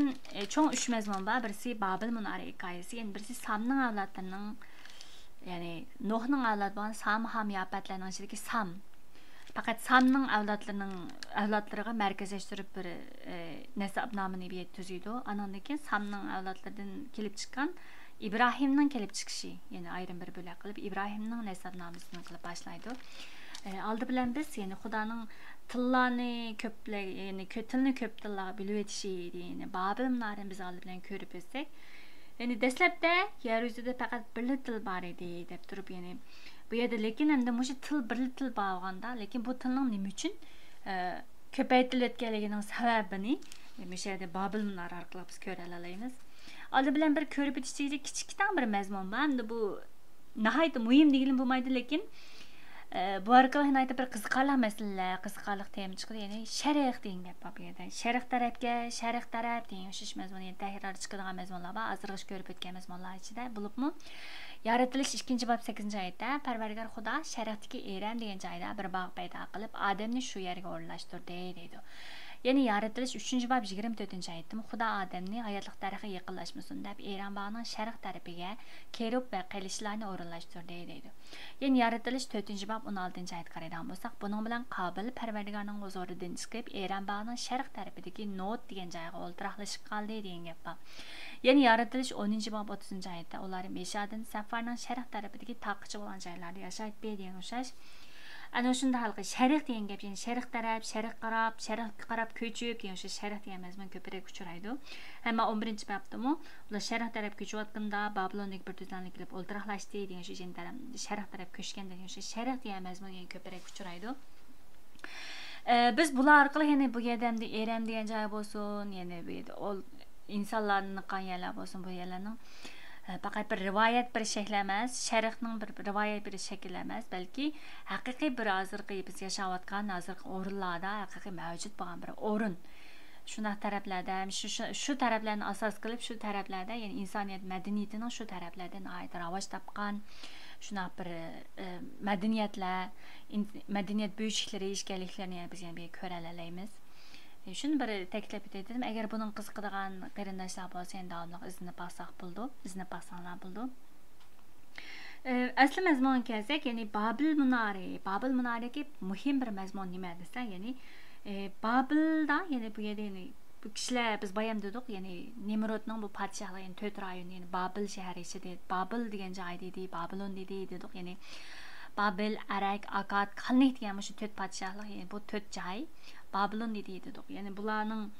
[SPEAKER 1] cho'ng 3 mazmun bor. Birisi Babil munara hikoyasi, ya'ni birisi Samning avlodlarining, ya'ni Nuhning avlodi bo'lgan Sam ham Yapatlarning ichidagi Sam. Faqat Samning avlodlariga markazlashtirib bir nasabnomani bir tuziydi. Andan keyin Samning avlodlaridan kelib chiqqan Ibrohimning kelib chiqishi, ya'ni ayrim bir bo'lak qilib Ibrohimning nasabnomasini qilib boshlaydi. Oldi bilan biz, ya'ni Xudoning tillarni ko'plab, ya'ni tilni ko'p tillarga bilib etishi, ya'ni Babil munarini biz oldi bilan ko'rib o'tsak, ya'ni dastlabda yer yuzida faqat bir til bor edi deb turib, ya'ni bu yerda lekin endi mushu til bir til bo'lganda, lekin bu tilning nima uchun ko'paytirilayotganligining sababini o'sha yerda Babil munari orqali biz ko'ra olamiz. Oldi bilan bir ko'rib o'tishlik kichikdan bir mazmun bor. Endi bu nihoyat muhim degilim bo'lmaydi, lekin bu orqali nihoyat bir qiziqarli masalalar, qiziqarli tema chiqadi. Ya'ni sharq degan gap bor bu yerda. Sharq taraf degan o'sha mazmunni takror chiqadigan mazmunlar bor. Azirg'ish ko'rib o'tgan mazmunlar ichida bo'libmi? Yaratilish 2-bab 8-oyatda Parvardigor Xudo sharqdagi Eram degan joyda bir bog' paydo qilib, Odamni shu yerga o'rnashtirdi deydi. Yeni yaratılış 3. bab 24. ayettim. Xudo odamni hayotlik tarixiga yaqinlashmasin deb Eron bog'ining sharq tarafiga kerub va qilishlarni o'rinlashtirdi deydi. Yeni yaratılış 4. bab 16. ayet qaraydigan bo'lsak, buning bilan Qobil Parvardigorning huzuridan chiqib Eron bog'ining sharq tarafidagi Not degan joyga o'ltiraqlashib qoldi degan gap bor. Yeni yaratılış 10. bab 30. ayetda ular Meshadin Safarning sharq tarafidagi taqchi bo'lgan joylarda yashaydi degan o'xshash. Ana shunda halqi sharq degan gap, ya'ni sharq taraf, sharqqa qarab ko'chib degan o'sha sharq degan mazmun ko'proq uchraydi. Hamma 11 babdami ular sharq taraf ko'chayotganda Babilonlik bir tuzlanlik qilib o'ltiraqlashdi degan o'sha sharq taraf ko'chgan degan o'sha sharq degan mazmun yana ko'proq uchraydi. Biz bular orqali yana bu yerdamda Eram degan joy bo'lsin, yana bu yerda insonlarning qanyalar bo'lsin, bu yerlarning faqat bir rivoyat bir shakl emas, sharqning bir rivoyat bir shakl emas, balki haqiqiy bir hozirgi biz yashayotgan hozirgi o'rinlarda haqiqiy mavjud bo'lgan bir o'rin. Shunday taraflarda, shu taraflarni asos qilib, shu taraflarda, ya'ni insoniyat madaniyatining shu taraflardan rivoj topgan shunday bir madaniyatlar, madaniyat büyüklükleri, işgalliklerini biz yani ko'ra olamiz. Shuni bir taklif etdim. Agar buning qiziqadigan qarindoshlar bo'lsa, endi davomli iznini bosaq bo'ldi, iznini bosanglar bo'ldi. Asli mazmun kelsak, ya'ni Babil munariga muhim bir mazmun nima desa, ya'ni Babilda, ya'ni bu yerda ya'ni bu kishilar biz bayam dedik, ya'ni Nimrodning bu podshohlar, ya'ni 4 rayon, ya'ni Babil shahri ichida, Babil degan joy dedi, Babilon dedi dedik, ya'ni Babil, Arak, Akkad, Kalnik degan shu 4 podshohlar, ya'ni bu 4 joy Babilon dedi dedik. Ya'ni bularning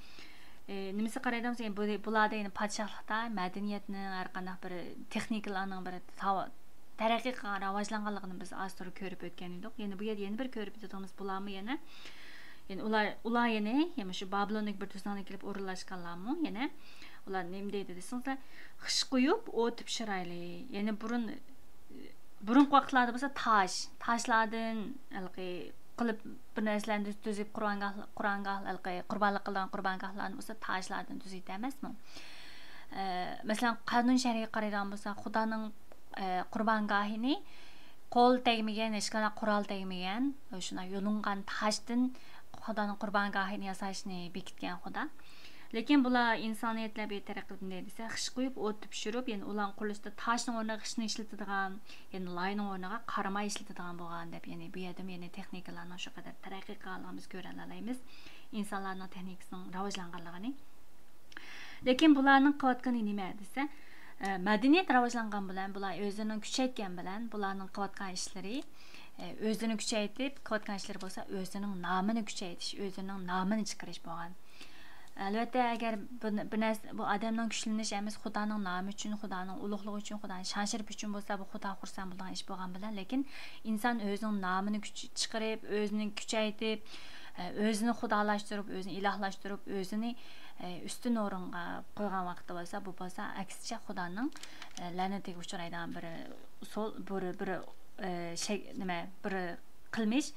[SPEAKER 1] nimasi qaraydigan bo'lsak, bularda ya'ni podshohlikda madaniyatning har qanday bir texnikalarning bir taraqqiy qilgan, rivojlanganligini biz astur ko'rib o'tgan edik. Ya'ni bu yerda yana bir ko'rib o'tadigan bularmi yana yani ular yana shu Babilonlik bir tuzlanib kelib o'rinlashganlarmi yana ular nima deydi desanglar, xish qo'yib o't pishirayli. Ya'ni burun vaqtlarda bo'lsa toshlardan qilib bir narsalarni tuzib qurbonlik qilgan qurbongohlarni bo'lsa toshlardan tuzib emasmi? Masalan, qonun shariga qaraydigan bo'lsa, Xudoning qurbongohini qo'l tegmagan, hech qanday qurol tegmagan, shunday yo'lingan toshdan Xudoning qurbongohini yasashni bekitgan Xudo. Lekin bular insoniyatlar betaraqib desa, xish qo'yib o't pishirib, ya'ni ular qurilishda toshning o'rniga xishni ishlatadigan, ya'ni layning o'rniga qarama ishlatadigan bo'lgan deb, ya'ni bu yerda ya'ni texnikalarning shu qadar taraqqiy qilganligimizni ko'ra olamiz, insonlarning texnikasining rivojlanganligini. Lekin bularning qilayotgani nima desa, madaniyat rivojlangan bilan, bular o'zini kuchaytgan bilan, bularning qilayotgan ishlari o'zini kuchaytib, qilayotgan ishlari bo'lsa, o'zining nomini kuchaytirish, o'zining nomini chiqarish bo'lgan. Albatta, agar bu odamning kuchlanishi emas, Xudoning nomi uchun, Xudoning ulug'ligi uchun, Xudoning shon-sharaf uchun bo'lsa, bu Xudo xursand bo'lgan ish bo'lgan bilan, lekin inson o'zining nomini chiqarib, o'zini kuchaytirib, o'zini xudolashtirib, o'zini ilohlashtirib, o'zini ustun o'ringa qo'ygan vaqtda bo'lsa, bu bo'lsa aksicha Xudoning la'natiga uchraydigan bir usul, bir qilmish.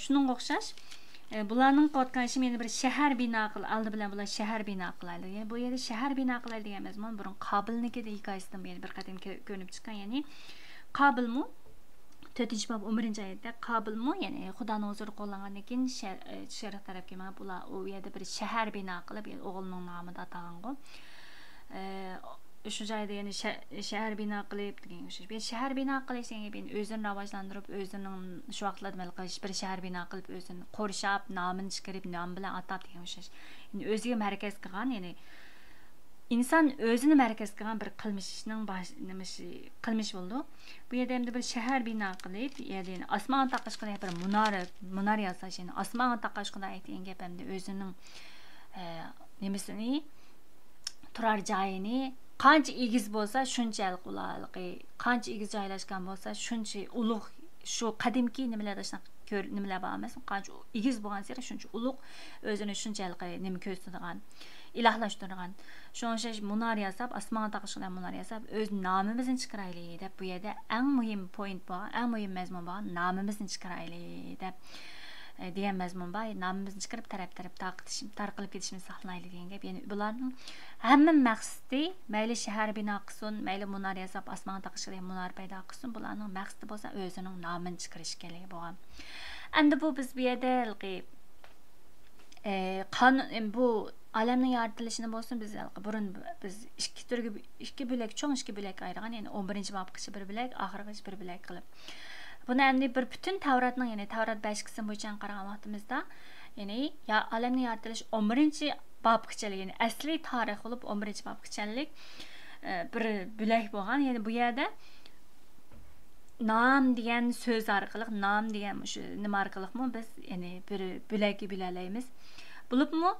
[SPEAKER 1] Shunga o'xshash bularning qotgan ishi meni bir shahar bino qil, oldi bilan bular shahar bino qiladi. Ya'ni bu yerda shahar bino qiladi degan mazmun burun Qobilnikida hikoyasidan meni bir qatim ko'rinib chiqqan. Ya'ni Qobilmi 4-bab 11-oyatda Qobilmi, ya'ni Xudoning huzuri qo'llangandan keyin sharq tarafga mana bular u yerda bir shahar bino qilib, o'g'lining nomida atagan-ku. Shu joyda ya'ni shahar bino qilib degan o'sha. Bir shahar bino qilishga ben o'zini rivojlantirib, o'zining shu vaqtlarda mal qilish, bir shahar bino qilib, o'zini qo'rishab, nomini chiqarib, nom bilan atab degan o'sha. Ya'ni o'ziga markaz qilgan, ya'ni inson o'zini markaz qilgan bir qilmishning qilmish bo'ldi. Bu yerda endi bir shahar bino qilib, ya'ni osmon taqash qilib bir munar yasash, ya'ni osmon taqash qilib aytgan gap endi o'zining nimasini turar joyini qancha egiz bo'lsa, shunchalik ularga qancha egiz joylashgan bo'lsa, shuncha ulug' shu qadimki nimalarda nimalar bor emas, qancha egiz bo'lgan sari shuncha ulug' o'zini shunchalik nima ko'rsatadigan, ilohlashtirgan. Shuncha munar yasab, osmon taqishdan munar yasab, o'z nomimizni chiqaraylik deb bu yerda eng muhim point bor, eng muhim mazmun bor, nomimizni chiqaraylik deb degan mazmun bor. Nomimizni chiqarib taraf tarqalib ketishimizni saqlaylik degan gap. Ya'ni bularning hamma maqsadi mayli shahar bino qilsin, mayli munar yasab, osmon taqishda munar paydo qilsin, bularning maqsadi bo'lsa o'zining nomini chiqarish kerak bo'lgan. Endi bu biz bu yerda bu alemning yaratilishini bo'lsin biz burun biz ikki bo'lak cho'ng ikki bo'lak ayirgan, ya'ni 11-chi bobgacha bir bo'lak, oxirgacha bir bo'lak qilib. Buni endi bir butun Tavratning, ya'ni Tavrat 5 qism bo'yicha qaragan vaqtimizda, ya'ni alamning yaratilish 11-chi bobgacha, ya'ni asli tarix bo'lib 11-chi bobgachalik bir bo'lak bo'lgan. Ya'ni bu yerda nam degan so'z orqali, nam degan shu nima orqali biz ya'ni bir bo'lakni bilalaymiz. Bo'libmi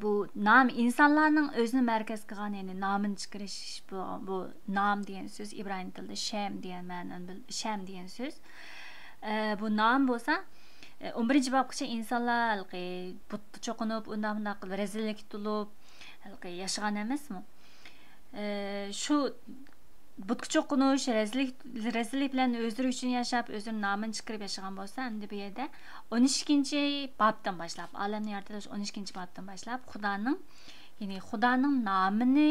[SPEAKER 1] bu nam insonlarning o'zini markaz qilgan, ya'ni namini chiqarish, bu nam degan so'z ibrohiy tilida sham degan ma'noni, sham degan so'z. Bu nam bo'lsa 11-chi bobgacha insonlar butga cho'qinib, undan qilib rezillik tulib yashagan emasmi? Shu butga cho'qinish, rezillik bilan o'zlari uchun yashab, o'zlarining nomini chiqarib yashagan bo'lsa, endi bu yerda 12-chi bobdan boshlab, olamni yaratilish 12-chi bobdan boshlab Xudoning nomini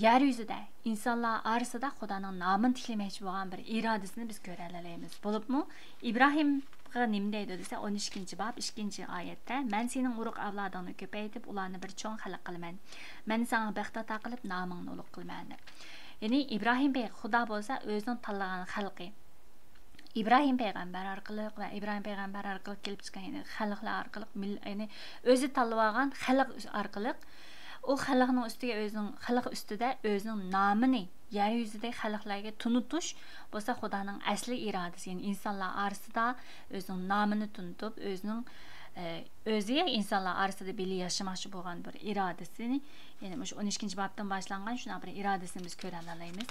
[SPEAKER 1] yer yuzida, insonlar orasida Xudoning nomini tiklamoqchi bo'lgan bir irodasini biz ko'ra olamiz. Bo'libmi, İbrahimga nima deydi desa, 12-chi bob 2-oyatda, "Men sening urug' avlodingni ko'paytirib, ularni bir cho'ng xalq qilaman. Men senga baxt ato qilib, nomingni ulug' qilaman." Ya'ni İbrahim Bey Xudo bo'lsa o'zining tanlagan xalqi. İbrahim payg'ambar orqali va İbrahim payg'ambar orqali kelib chiqqan, ya'ni xalqlar orqali, ya'ni o'zi tanlab olgan xalq orqali u xalqning ustiga o'zining xalq ustida o'zining nomini yer yuzidagi xalqlarga tunutish bo'lsa Xudoning asli irodasi, ya'ni insonlar orasida o'zining nomini tunitib, o'zining o'ziga insonlar orasida birga yashamoqchi bo'lgan bir irodasini, ya'ni shu 12-chi bobdan boshlangan shuna bir irodasini biz ko'ra olamiz.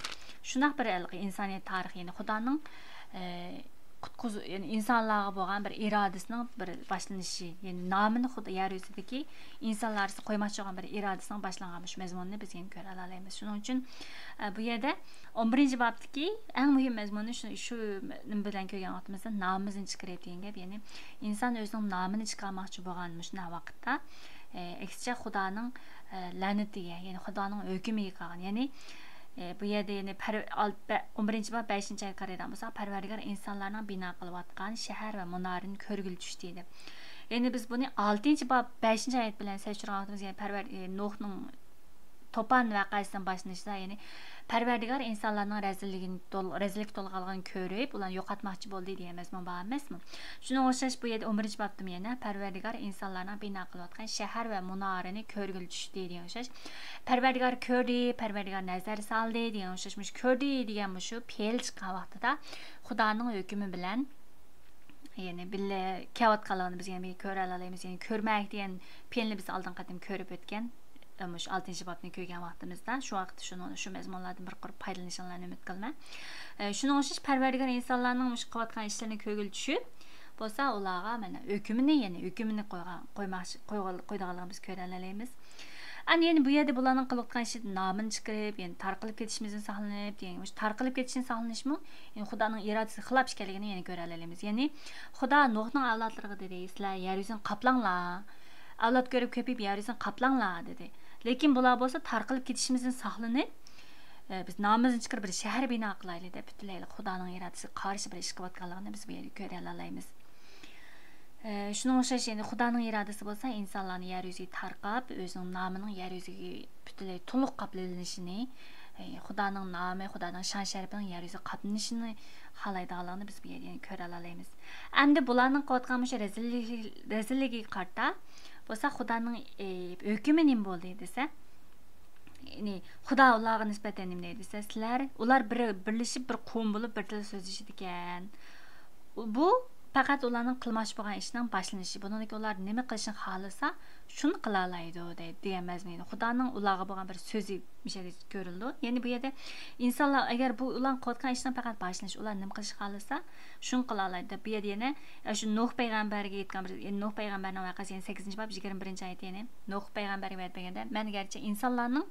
[SPEAKER 1] Shunaq bir insoniyat tarixi, ya'ni Xudoning qutquzu, ya'ni insonlarga bo'lgan bir irodasining bir boshlanishi, ya'ni nomini Xudo yer yuzidagi insonlar orasida qo'ymoqchi bo'lgan bir irodasining boshlangan shu mazmunni biz endi ko'ra olamiz. Shuning uchun bu yerda 11-chi bobdagi eng muhim mazmuni shu nima bilan ko'rgan vaqtimizda nomimizni chiqarib degan gap, ya'ni inson o'zining nomini chiqarmoqchi bo'lgan shuna vaqtda ekcha Xudoning la'natiga, ya'ni Xudoning hukmiga qolgan, ya'ni bu yerda ya'ni 11-chi bob 5-oyat qaraydigan bo'lsak, Parvardigor insonlarning bino qilayotgan shahar va munorini ko'rgil tushdi deydi. Ya'ni biz buni 6-chi bob 5-oyat bilan solishtirgan vaqtimizda, ya'ni Parvardigor Nuhning to'pon voqeasidan boshlanishda, ya'ni Parvardigor insonlarning rezillik to'lg'alganini ko'rib, ularni yo'qotmoqchi bo'ldi degan mazmun bor emasmi? Shunga o'xshash bu yerda 11-chi bobda yana Parvardigor insonlarning bino qilayotgan shahar va munorini ko'rgil tushdi degan o'xshash. Parvardigor ko'rdi, Parvardigor nazar soldi degan o'xshash. Ko'rdi degan shu fe'l chiqqan vaqtida Xudoning hukmi bilan, ya'ni billa kelayotganligini biz yana ko'ra olamiz. Ya'ni ko'rmak degan fe'lni biz oldin qatim ko'rib o'tgan. 6-chi bobni ko'rgan vaqtimizda shu vaqt shu mazmunlardan bir qurib foydalanishinglarni umid qilaman. Shunga o'xshash Parvardigor insonlarning shu qilayotgan ishlarini ko'ngil tushib bo'lsa, ularga mana hukmini qo'yganligini biz ko'ra olamiz. Ya'ni bu yerda bularning qilayotgan ishi nomini chiqarib, ya'ni tarqalib ketishimizni saqlanib, ya'ni shu tarqalib ketishini saqlanishmi, ya'ni Xudoning irodasi xilof ekanligini yana ko'ra olamiz. Ya'ni Xudo Nuhning avlodlariga dedi, "Sizlar yer yuzini qoplanglar. Avlod ko'rib ko'payib yer yuzini qoplanglar" dedi. Lekin bular bo'lsa tarqalib ketishimizni saqlanib, biz nomimizni chiqarib bir shahar bino qilaylik deb butunlay Xudoning irodasiga qarshi bir ish qilayotganligini biz bu yerda ko'ra olamiz. Shunga o'xshash, ya'ni Xudoning irodasi bo'lsa insonlarni yer yuziga tarqab, o'zining nomining yer yuziga butunlay to'liq qoplanishini, Xudoning nomi, Xudoning shon sharifining yer yuziga qoplanishini xohlaydiganligini biz bu yerda ko'ra olamiz. Endi bularning qilayotgan shu rezilligiga qarta bo'lsa Xudoning hukmi nima bo'ldi desa, ya'ni Xudo ularga nisbatan nima deydi desa, ular birlashib bir qavm bo'lib bir til so'zlashadi ekan. Bu faqat ularning qilmoqchi bo'lgan ishining boshlanishi. Bundan ular nima qilishni xohlasa, shuni qila oladi degan mazmun. Xudoning ularga bo'lgan bir so'zi mishaga ko'rildi. Ya'ni bu yerda insonlar agar bu ularning qilayotgan ishining faqat boshlanishi, ular nima qilishni xohlasa, shuni qila oladi. Bu yerda yana shu Nuh payg'ambarga aytgan bir Nuh payg'ambarning voqeasi 8-chi bob 21-oyat, ya'ni Nuh payg'ambarga aytganda, "Men garchi insonlarning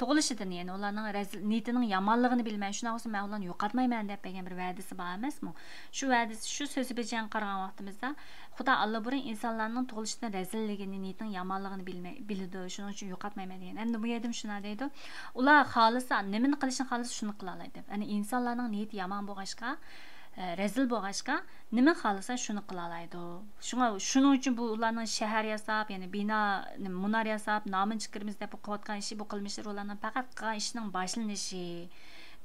[SPEAKER 1] tug'ilishidan, ya'ni ularning niyatining yomonligini bilmay, shunday bo'lsa men ularni yo'qotmayman" deb bergan bir va'dasi bor emasmi? Shu va'dasi, shu so'zi bilan qaragan vaqtimizda Xudo allabirun insonlarning tug'ilishidan rezilligini, niyatining yomonligini biladi, shuning uchun yo'qotmayman degan. Endi bu yerda shuna deydi, ular xohlasa, nimani qilishni xohlasa shuni qila oladi. Ya'ni insonlarning niyati yomon bo'lg'achqa rezil bo'lg'achqa nima xohlasa shuni qila oladi. Shuning uchun bu ularning shahar yasab, ya'ni bino munar yasab, nomin chiqirimiz deb qilayotgan ishi, bu qilmishlar ularning faqat qilgan ishining boshlanishi.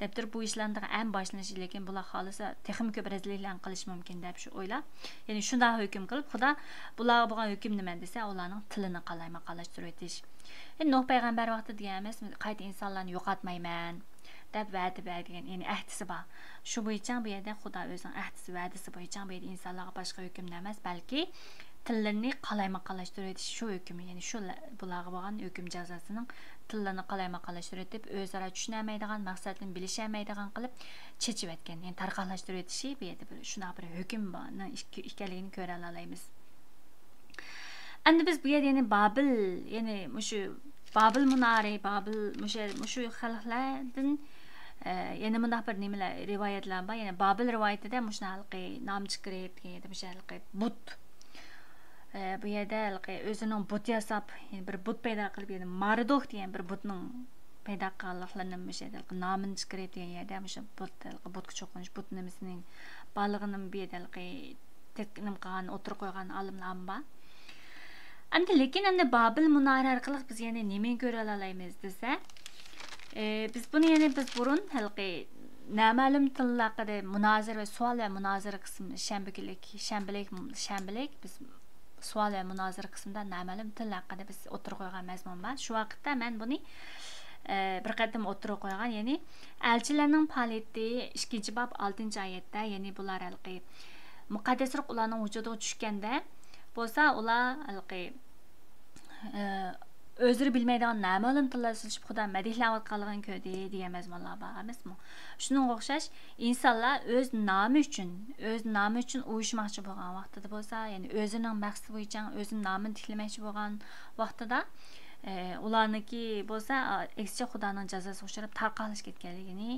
[SPEAKER 1] Debdir bu ishlarning en boshlanishi, lekin bular xohlasa texnik ko'p rezilliklarni qilish mumkin deb shu o'ylab, ya'ni shunday hukm qilib, Xudo bularga bo'lgan hukm nima desa, ularning tilini qalayma-qalashtirib o'tish. Endi Nuh payg'ambar vaqtida degan emas, qayta insonlarni yo'qotmayman deb va'da bergan, ya'ni ahdisi bor. Shu bo'yicha bu yerda Xudo o'zining ahdisi, va'dasi bo'yicha bu yerda insonlarga boshqa hukm emas, balki tillarni qalayma-qalashtirib o'tish shu hukm, ya'ni shu bularga bo'lgan hukm jazosining tillarni qalayma-qalashtirib o'tib, o'zaro tushunolmaydigan, maqsadini bilisholmaydigan qilib chechib o'tgan, ya'ni tarqalashtirib o'tishi bu yerda bir shunday bir hukm borni ekanligini ko'ra olamiz. Endi biz bu yerda ya'ni Babil, ya'ni mushu Babil munari, Babil mushu xalqlardan yana bunday bir nimalar rivoyatlar bor. Ya'ni Babil rivoyatida mushuna halqi nom chiqarib, ya'ni mushu halqi but. Bu yerda halqi o'zining but yasab, ya'ni bir but paydo qilib, ya'ni Marduk degan bir butning paydo qilganliklarini mushu halqi nomini chiqarib degan yerda mushu butga cho'qinish, but nimasining balig'ini bu yerda halqi teknim qilgan, o'tirib qo'ygan olimlar bor. Endi lekin endi Babil munari orqali biz yana nima ko'ra olamiz desa, biz buni yana biz burun halqi nama'lum tillarda munozara va savol va munozara qismi shanbalik biz savol va munozara qismida nama'lum til haqida biz o'tirib qo'ygan mazmun bor. Shu vaqtda men buni bir qatim o'tirib qo'ygan, ya'ni elchilarning faoliyati 2-bob 6-oyatda, ya'ni bular halqi muqaddasroq ularning vujudiga tushganda bo'lsa, ular halqi o'zlari bilmaydigan nama'lum tillar so'zlashib Xudo madihlayotganligini ko'rdi degan mazmunlar bor emasmi? Shunga o'xshash insonlar o'z nomi uchun uyushmoqchi bo'lgan vaqtida bo'lsa, ya'ni o'zining maqsadi bo'yicha o'zining nomini tiklamoqchi bo'lgan vaqtida ularniki bo'lsa, ekcha Xudoning jazosiga uchrab tarqalish ketganligini,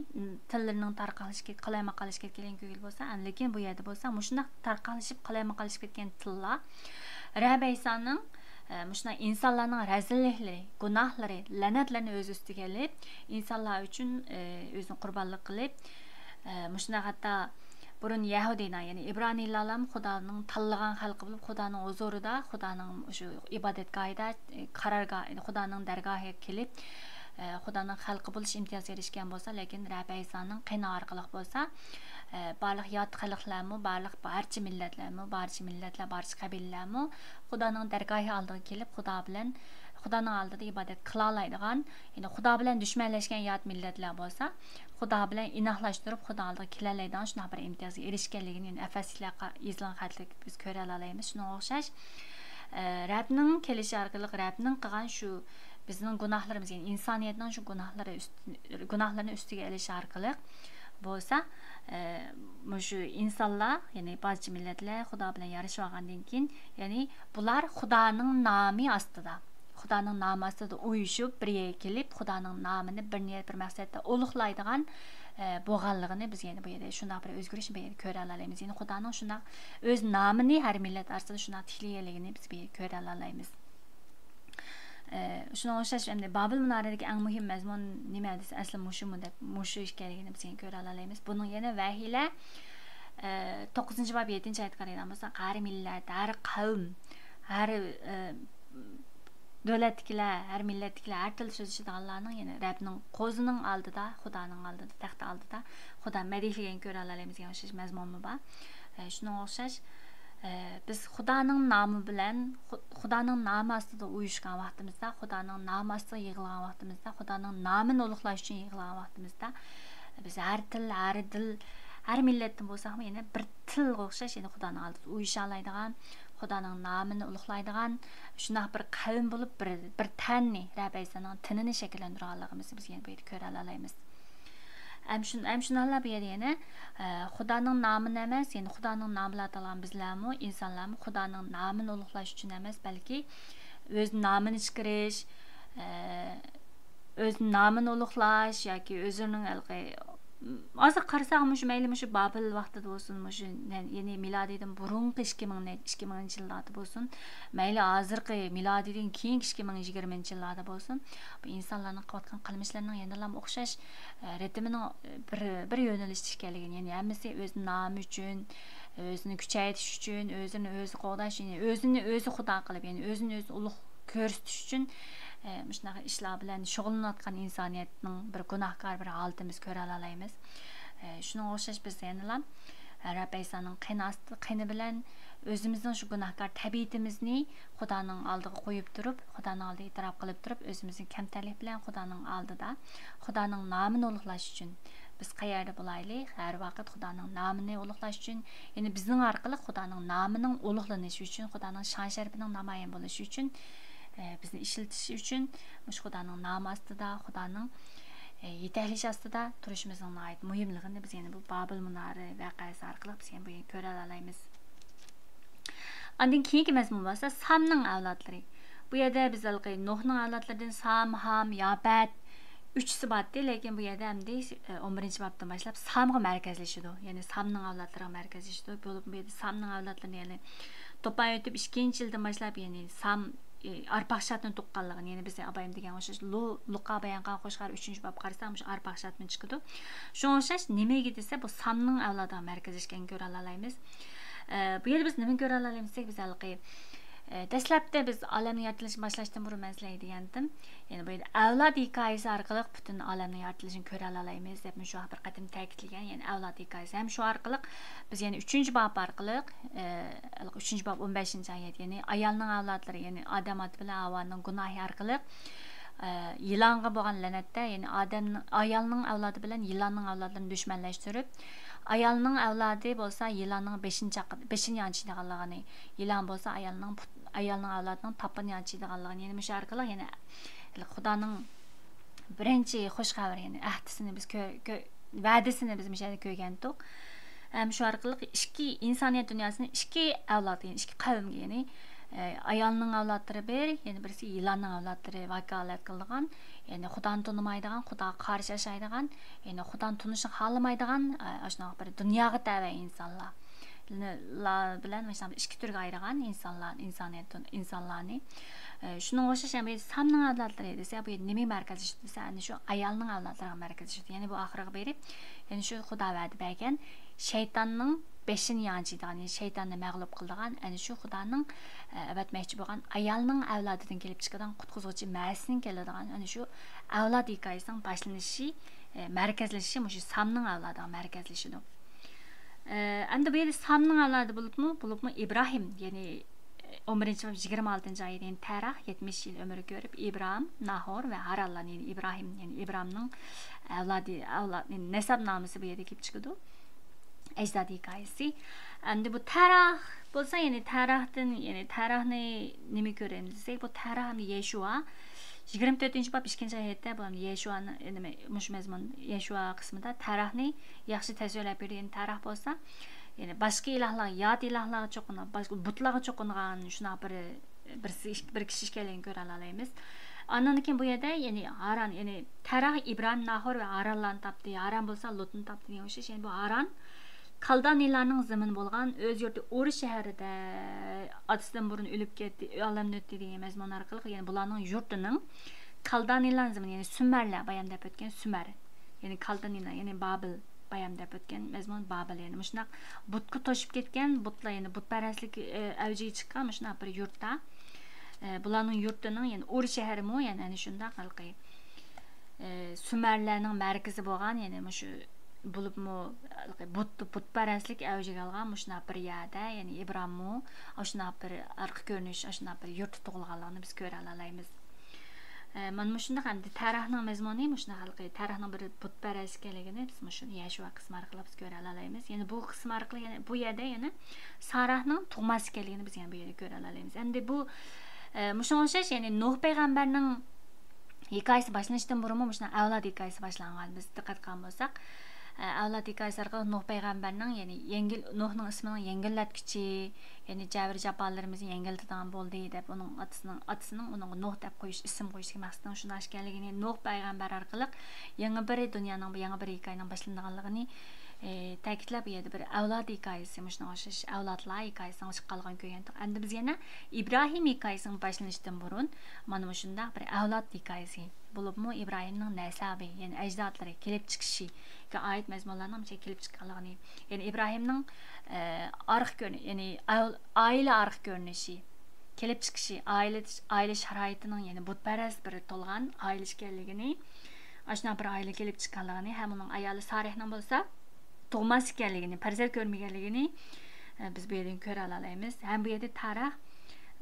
[SPEAKER 1] tillarining tarqalish qalayma-qalish ketganligini ko'rgan bo'lsa, lekin bu yerda bo'lsa, mushunday tarqalishib qalayma-qalish ketgan tillar Rabbaysaning mushuna insonlarning razilliklari, gunohlari, la'natlarini o'z ustiga olib, insonlar uchun o'zini qurbonlik qilib, mushuna hatto burun Yahudiylar, ya'ni İbraniylar ham Xudoning tanlagan xalqi bo'lib, Xudoning huzurida, Xudoning shu ibodatgohida, qarorgoh, Xudoning dargohiga kelib, Xudoning xalqi bo'lish imtiyoziga erishgan bo'lsa, lekin Rabbi Isoning qini orqali bo'lsa, barliq yot xalqlarmi, barcha millatlar, barcha qabilalarmi Xudoning dargohi oldiga kelib, Xudoning oldida ibodat qila oladigan, ya'ni Xudo bilan dushmanlashgan yot millatlar bo'lsa, Xudo bilan inoqlashtirib, Xudo oldiga kela oladigan shunday bir imtiyozga erishganligini, ya'ni afasliklarga yozilgan xatlik biz ko'ra olamiz. Shunga o'xshash Rabbning kelishi orqali Rabbning qilgan shu bizning gunohlarimiz, ya'ni insoniyatning shu gunohlarini ustiga olish orqali bo'lsa, shu insonlar, ya'ni barcha millatlar Xudo bilan yarashib olgandan keyin, ya'ni bular Xudoning nomi ostida uyushib birga kelib, Xudoning nomini bir niyat bir maqsadda ulug'laydigan bo'lganligini biz yana bu yerda shunday bir o'zgarish bu yerda ko'ra olamiz. Ya'ni Xudoning shunday o'z nomini har millat orasida shunday tiklaganligini biz bu yerda ko'ra olamiz. Shunga o'xshash endi Babil munoradagi eng muhim mazmun nima desa, asli mushu ekanligini biz ko'ra olamiz. Buning yana vahiylar 9-bob 7-oyatga qaraydigan bo'lsak, har millat, har qavm, har davlatdagilar, har millatdagilar, har til so'zlashadiganlarning, ya'ni Rabbning qo'zining oldida, Xudoning oldida, taxti oldida Xudo madihlagan ko'ra olamiz degan o'xshash mazmunmi bor. Shunga o'xshash biz Xudoning nomi bilan, Xudoning nomi ostida uyushgan vaqtimizda, Xudoning nomi ostida yig'ilgan vaqtimizda, Xudoning nomini ulug'lash uchun yig'ilgan vaqtimizda biz har til, har dil, har millatdan bo'lsak, yana bir til o'xshash, ya'ni Xudoning oldida uyusha oladigan, Xudoning nomini ulug'laydigan shunday bir qavm bo'lib, bir tanni, Rabbaysaning tinini shakllantirganligimizni biz yana bu yerda ko'ra olamiz. Shunday bu yerda yana Xudoning nomini emas, ya'ni Xudoning nomini atagan bizlarmi, insonlarmi Xudoning nomini ulug'lash uchun emas, balki o'z nomini chiqarish, o'z nomini ulug'lash yoki o'zining hozir qarasak shu mayli shu Babil vaqtida bo'lsin, shu ya'ni milodiydan burungi 2000 yillarda bo'lsin, mayli hozirgi milodiydan keyingi 2020 yillarda bo'lsin, bu insonlarning qilayotgan qilmishlarining yana o'xshash ritmining bir yo'nalishda ekanligini, ya'ni hammasi o'z nomi uchun, o'zini kuchaytirish uchun, o'zini o'zi qo'llash, ya'ni o'zini o'zi xudo qilib, ya'ni o'zini o'zi ulug' ko'rsatish uchun shunaqa ishlar bilan shug'ullanayotgan insoniyatning bir gunohkor bir holatini biz ko'ra olamiz. Shunga o'xshash biz yana Rabbiysaning qini bilan o'zimizning shu gunohkor tabiatimizni Xudoning oldiga qo'yib turib, Xudoning oldida e'tirof qilib turib, o'zimizning kamtarlik bilan Xudoning oldida Xudoning nomini ulug'lash uchun biz qayerda bo'laylik, har vaqt Xudoning nomini ulug'lash uchun, ya'ni bizning orqali Xudoning nomining ulug'lanishi uchun, Xudoning shon sharafining namoyon bo'lishi uchun bizni ishiltish uchun Xudoning nomi ostida, Xudoning yetaklishi ostida turishimizning nihoyat muhimligini biz yana bu Babil munori voqeasi orqali biz yana bu ko'ra olamiz. Ondan keyingi mazmun bo'lsa Samning avlodlari. Bu yerda biz Nuhning avlodlaridan Sam, Ham, Yafat uchsi botdi, lekin bu yerda hamda 11-bobdan boshlab Samga markazlashadi. Ya'ni Samning avlodlariga markazlashadi. Bu yerda Samning avlodlarini ya'ni to'pay o'tib 2-yildan boshlab ya'ni Sam arpaqshatni tuqqanligini, ya'ni biz abayim degan o'xshash Luqa bayon qilgan qo'shqar 3-bob qarasak, shu arpaqshatni chiqadi. Shunga o'xshash nimaga desa, bu Samning avlodiga markazlashganini ko'ra olamiz. Bu yerda biz nima ko'ra olamiz desek, biz dastlabda biz olamning yaratilishini boshlashdan burun maslahat degandim. Ya'ni bu yerda avlod hikoyasi orqali butun olamning yaratilishini ko'ra olamiz deb shu bir qatim ta'kidlagan. Ya'ni avlod hikoyasi ham shu orqali biz ya'ni 3-bob orqali 3-bob 15-oyat, ya'ni ayolning avlodlari, ya'ni Odam bilan Havvoning gunohi orqali yilonga bo'lgan la'natda, ya'ni ayolning avlodi bilan yilonning avlodlarini dushmanlashtirib, ayolning avlodi bo'lsa yilonning 5-ni yanchiydiganligini, yilon bo'lsa ayolning avlodining topini yanchiydiganligini, ya'ni shu orqali ya'ni Xudoning birinchi xush xabari, ya'ni ahdisini biz va'dasini biz mishada ko'rgandik. Shu orqali ikki insoniyat dunyosini ikki avlod, ya'ni ikki qavmga, ya'ni ayolning avlodlari bir, ya'ni birisi yilonning avlodlari vakolat qilgan, ya'ni Xudoni tanimaydigan, Xudoga qarshi yashaydigan, ya'ni Xudoni tunishni xohlamaydigan shunaqa bir dunyoga tava insonlar bilan mana ikki turga ayirgan insonlarni shuning o'xshash ham Samning avlodlari desa, bu nima markazi desa, ana shu ayolning avlodlariga markazi, ya'ni bu oxiriga berib, ya'ni shu Xudo va'da bergan shaytonning 5-ni yanchiydigan, ya'ni shaytonni mag'lub qildigan, ana shu Xudoning avatmoqchi bo'lgan ayolning avlodidan kelib chiqadigan qutqizuvchi Masihning keladigan ana shu avlod hikoyasining boshlanishi, markazlashishi shu Samning avlodiga markazlashidi. Endi bu yerda Samning avlodi bo'libmi Ibrohim, ya'ni 11-26-oyat, ya'ni Tarah 70 yil umr ko'rib, Ibrohim, Nahor va Harallan, ya'ni Ibrohim, ya'ni Ibrohimning avlodi nasab nomisi bu yerda kelib chiqadi. Ajdod hikoyasi. Endi bu Tarah bo'lsa, ya'ni Tarahni nima ko'ramiz desak, bu Tarah Yeshua 24-bob 2-oyatda bu Yeshuani nima mush mazmun Yeshua qismida Tarahni yaxshi tasvirlab bergan. Tarah bo'lsa, ya'ni boshqa ilohlar, yot ilohlarga cho'qinib, boshqa butlarga cho'qingan shunaqa bir kishi ekanligini ko'ra olamiz. Ondan keyin bu yerda ya'ni Haran, ya'ni Tarah Ibrohim, Nahor va Harallarni topdi. Haran bo'lsa Lotni topdi degan o'xshash. Ya'ni bu Haran Kaldanilarning zamini bo'lgan o'z yurti Ur shahrida otasidan burun o'lib ketdi, olamdan o'tdi degan mazmun orqali, ya'ni bularning yurtining Kaldanilar zamini, ya'ni Sumerlar bayondab o'tgan Sumer, ya'ni Kaldanilar, ya'ni Babil bayondab o'tgan mazmun Babil, ya'ni shunaq butga to'shib ketgan butlar, ya'ni butparastlik avjiga chiqqan shunaq bir yurtda bularning yurtining, ya'ni Ur shahrimi, ya'ni ana shunday xalqi Sumerlarning markazi bo'lgan, ya'ni shu bo'libmi butparastlik avjiga olgan shunaq bir yerda, ya'ni Ibrohimmi shunaq bir arqa ko'rinish, shunaq bir yurt tug'ilganligini biz ko'ra olamiz. Mana shunday hamda Tarahning mazmuni shunday xalqi Tarahning bir butparast ekanligini biz shuni Yeshua qismi orqali biz ko'ra olamiz. Ya'ni bu qism orqali, ya'ni bu yerda yana Sarahning tug'mas ekanligini biz yana bu yerda ko'ra olamiz. Endi bu shunga o'xshash, ya'ni Nuh payg'ambarning hikoyasi boshlanishdan burun shunday avlod hikoyasi boshlangan biz diqqat qilgan bo'lsak, avlod hikoyasi orqali Nuh payg'ambarning, ya'ni Nuhning ismining yengillatkichi, ya'ni jabr jafolarimizni yengiltadigan bo'ldi deb uning otasining uningga Nuh deb qo'yish, ism qo'yishga maqsadning shunday ekanligini, Nuh payg'ambar orqali yangi bir dunyoning, yangi bir hikoyaning boshlanganligini ta'kidlab berdi. Bir avlod hikoyasi, shunga o'xshash avlodlar hikoyasining chiqib qolgan ko'rgandik. Endi biz yana İbrahim hikoyasining boshlanishidan burun mana shunday bir avlod hikoyasi bo'libmi, İbrahimning nasabi, ya'ni ajdodlari kelib chiqishiga oid mazmunlarning kelib chiqqanligini, ya'ni İbrahimning arx ko'rinishi, ya'ni oila arx ko'rinishi, kelib chiqishi, oila sharoitining, ya'ni butparast bir to'lgan oila ekanligini, ashuna bir oila kelib chiqqanligini, ham uning ayoli Sarihning bo'lsa tug'mas ekanligini, farzand ko'rmaganligini biz bu yerdan ko'ra olamiz. Ham bu yerda tarix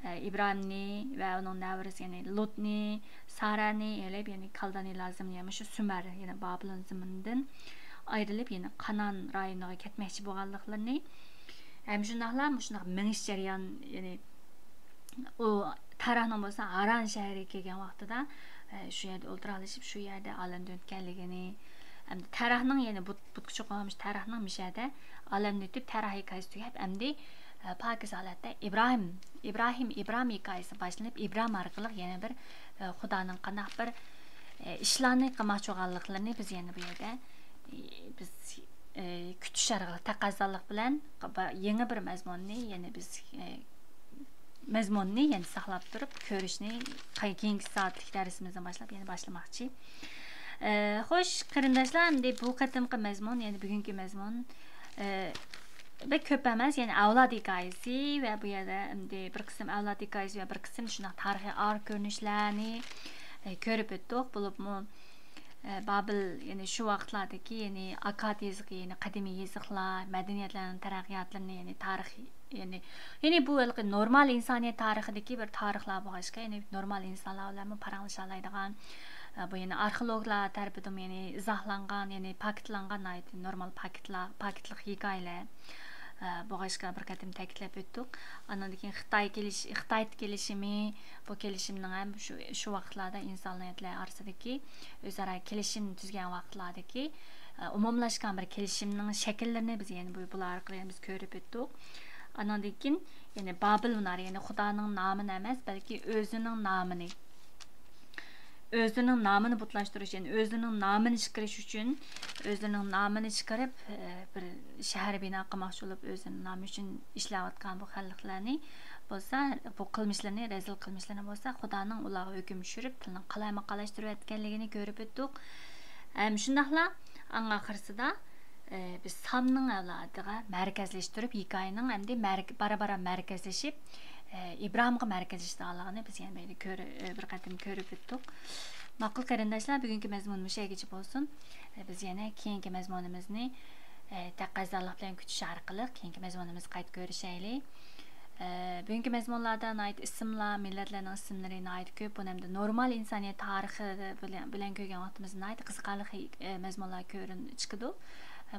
[SPEAKER 1] İbrahimni va uning navrasi, ya'ni Lutni, Sarani elib, ya'ni Kaldani lazimni, ya'ni shu Sumer, ya'ni Babilon zaminidan ayrilib, ya'ni Qanon rayoniga ketmoqchi bo'lganliklarini, ham shundaqla shunaq minish jarayon, ya'ni u tarixning bo'lsa Aran shahriga kelgan vaqtida shu yerda o'ltiralishib, shu yerda olamdan o'tganligini, hamda tarixning, ya'ni butqichi qolmish tarixning mishada olamdan o'tib tarix hikoyasi tugab, hamda pakiz holatda İbrahim hikoyasi boshlanib, İbrahim orqali yana bir Xudoning qanday bir ishlarni qilmoqchi bo'lganliklarini biz yana bu yerda biz kutish orqali taqozolik bilan yangi bir mazmunni, ya'ni biz mazmunni yana saqlab turib ko'rishni keyingi soatlik darsimizdan boshlab yana boshlamoqchi. Xo'sh, qarindoshlar, endi bu qatimqi mazmun, ya'ni bugungi mazmun ve ko'p emas, ya'ni avlod hikoyasi va bu yerda endi bir qism avlod hikoyasi va bir qism shunday tarixiy ar ko'rinishlarni ko'rib o'tdik. Bo'libmi Babil, ya'ni shu vaqtlardagi, ya'ni Akkad yoziqi, ya'ni qadimiy yoziqlar, madaniyatlarning taraqqiyotlarini, ya'ni tarix, ya'ni bu normal insoniyat tarixidagi bir tarixlar bo'lishga, ya'ni normal insonlar bilan paranglasha oladigan, bu ya'ni arxeologlar tarafidan ya'ni izohlangan, ya'ni paketlangan normal paketlik hikoyalar bo'g'ashga bir qatim ta'kidlab o'tdik. Andan keyin Xitoy kelishimi, bu kelishimning ham shu vaqtlarda insoniyatlar orasidagi o'zaro kelishim tuzgan vaqtlardagi umumlashgan bir kelishimning shakllarini biz ya'ni bular orqali biz ko'rib o'tdik. Andan keyin ya'ni Babil ular, ya'ni Xudoning nomini emas, balki o'zining nomini butlashtirish, ya'ni o'zining nomini chiqarish uchun, o'zining nomini chiqarib bir shahar bino qilmoqchi bo'lib, o'zining nomi uchun ishlayotgan bu xalqlarni bo'lsa, bu qilmishlarni, rezil qilmishlarni bo'lsa, Xudoning ularga hukm tushirib, tilni qalayma-qalashtirib etganligini ko'rib o'tdik. Shundaqla oxirsida biz Samning avlodiga markazlashtirib, hikoyaning hamda bara-bara markazlashib, İbrahimga markazlashganligini biz yana bir qatim ko'rib o'tdik. Ma'qul qarindoshlar, bugungi mazmunimiz shugacha bo'lsin. Biz yana keyingi mazmunimizni taqozolik bilan kutish orqali keyingi mazmunimizni qayta ko'rishaylik. Bugungi mazmunlardan ait ismlar, millatlarning ismlarini ait ko'p, bu hamda normal insoniyat tarixi bilan ko'rgan vaqtimizda ait qiziqarli mazmunlar ko'rinib chiqdi.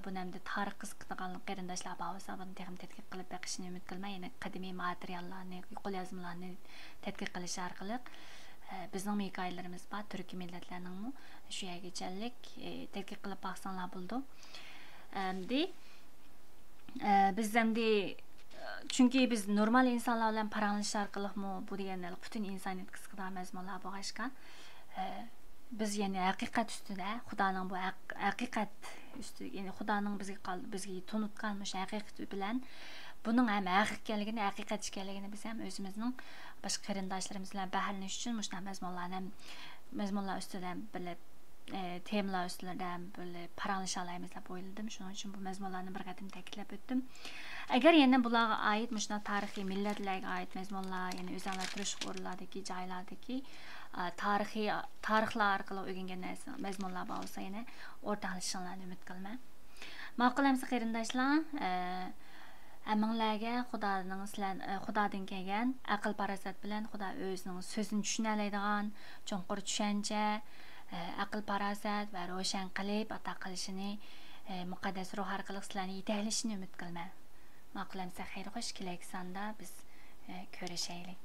[SPEAKER 1] Bu hamda tarix qiziqadigan qarindoshlar bo'lsa, buni texnik tadqiq qilib beqishni umid qilmay, ya'ni qadimiy materiallarni, qo'lyozmalarni tadqiq qilish orqali bizning hikoyalarimiz bor, turkiy millatlarning shu yergacha tadqiq qilib baxsonlar bo'ldi. Biz hamda chunki biz normal insonlar bilan paranglashish orqali bu deganlar butun insoniyat qiziqadigan mazmunlar bo'lishgan. Biz ya'ni haqiqat ustida, Xudoning bu haqiqat ustida, ya'ni Xudoning bizga tunutgan shu haqiqat bilan buning ham haqiqatligini, haqiqat ekanligini biz ham o'zimizning boshqa qarindoshlarimiz bilan baholanish uchun shunday mazmunlar ustida bilib, temalar ustida bilib paranglasha olamiz deb o'yladim. Shuning uchun bu mazmunlarni bir qatim ta'kidlab o'tdim. Agar yana bularga oid shunday tarixiy millatlarga oid mazmunlar, ya'ni o'zinglar turish o'rinlaridagi joylardagi tarixlar orqali o'rgangan mazmunlar bo'lsa, yana o'rtoqlashishinglarni umid qilaman. Ma'qul hamsa qarindoshlar, hammalarga Xudodan kelgan aql parasat bilan Xudo o'zining so'zini tushuna oladigan chonqur tushuncha, aql parasat va ro'shan qilib ato qilishini, muqaddas ruh orqali sizlarni yetaklayishini umid qilaman. Ma'qul hamsa xayr, xush kelak sonda biz ko'rishaylik.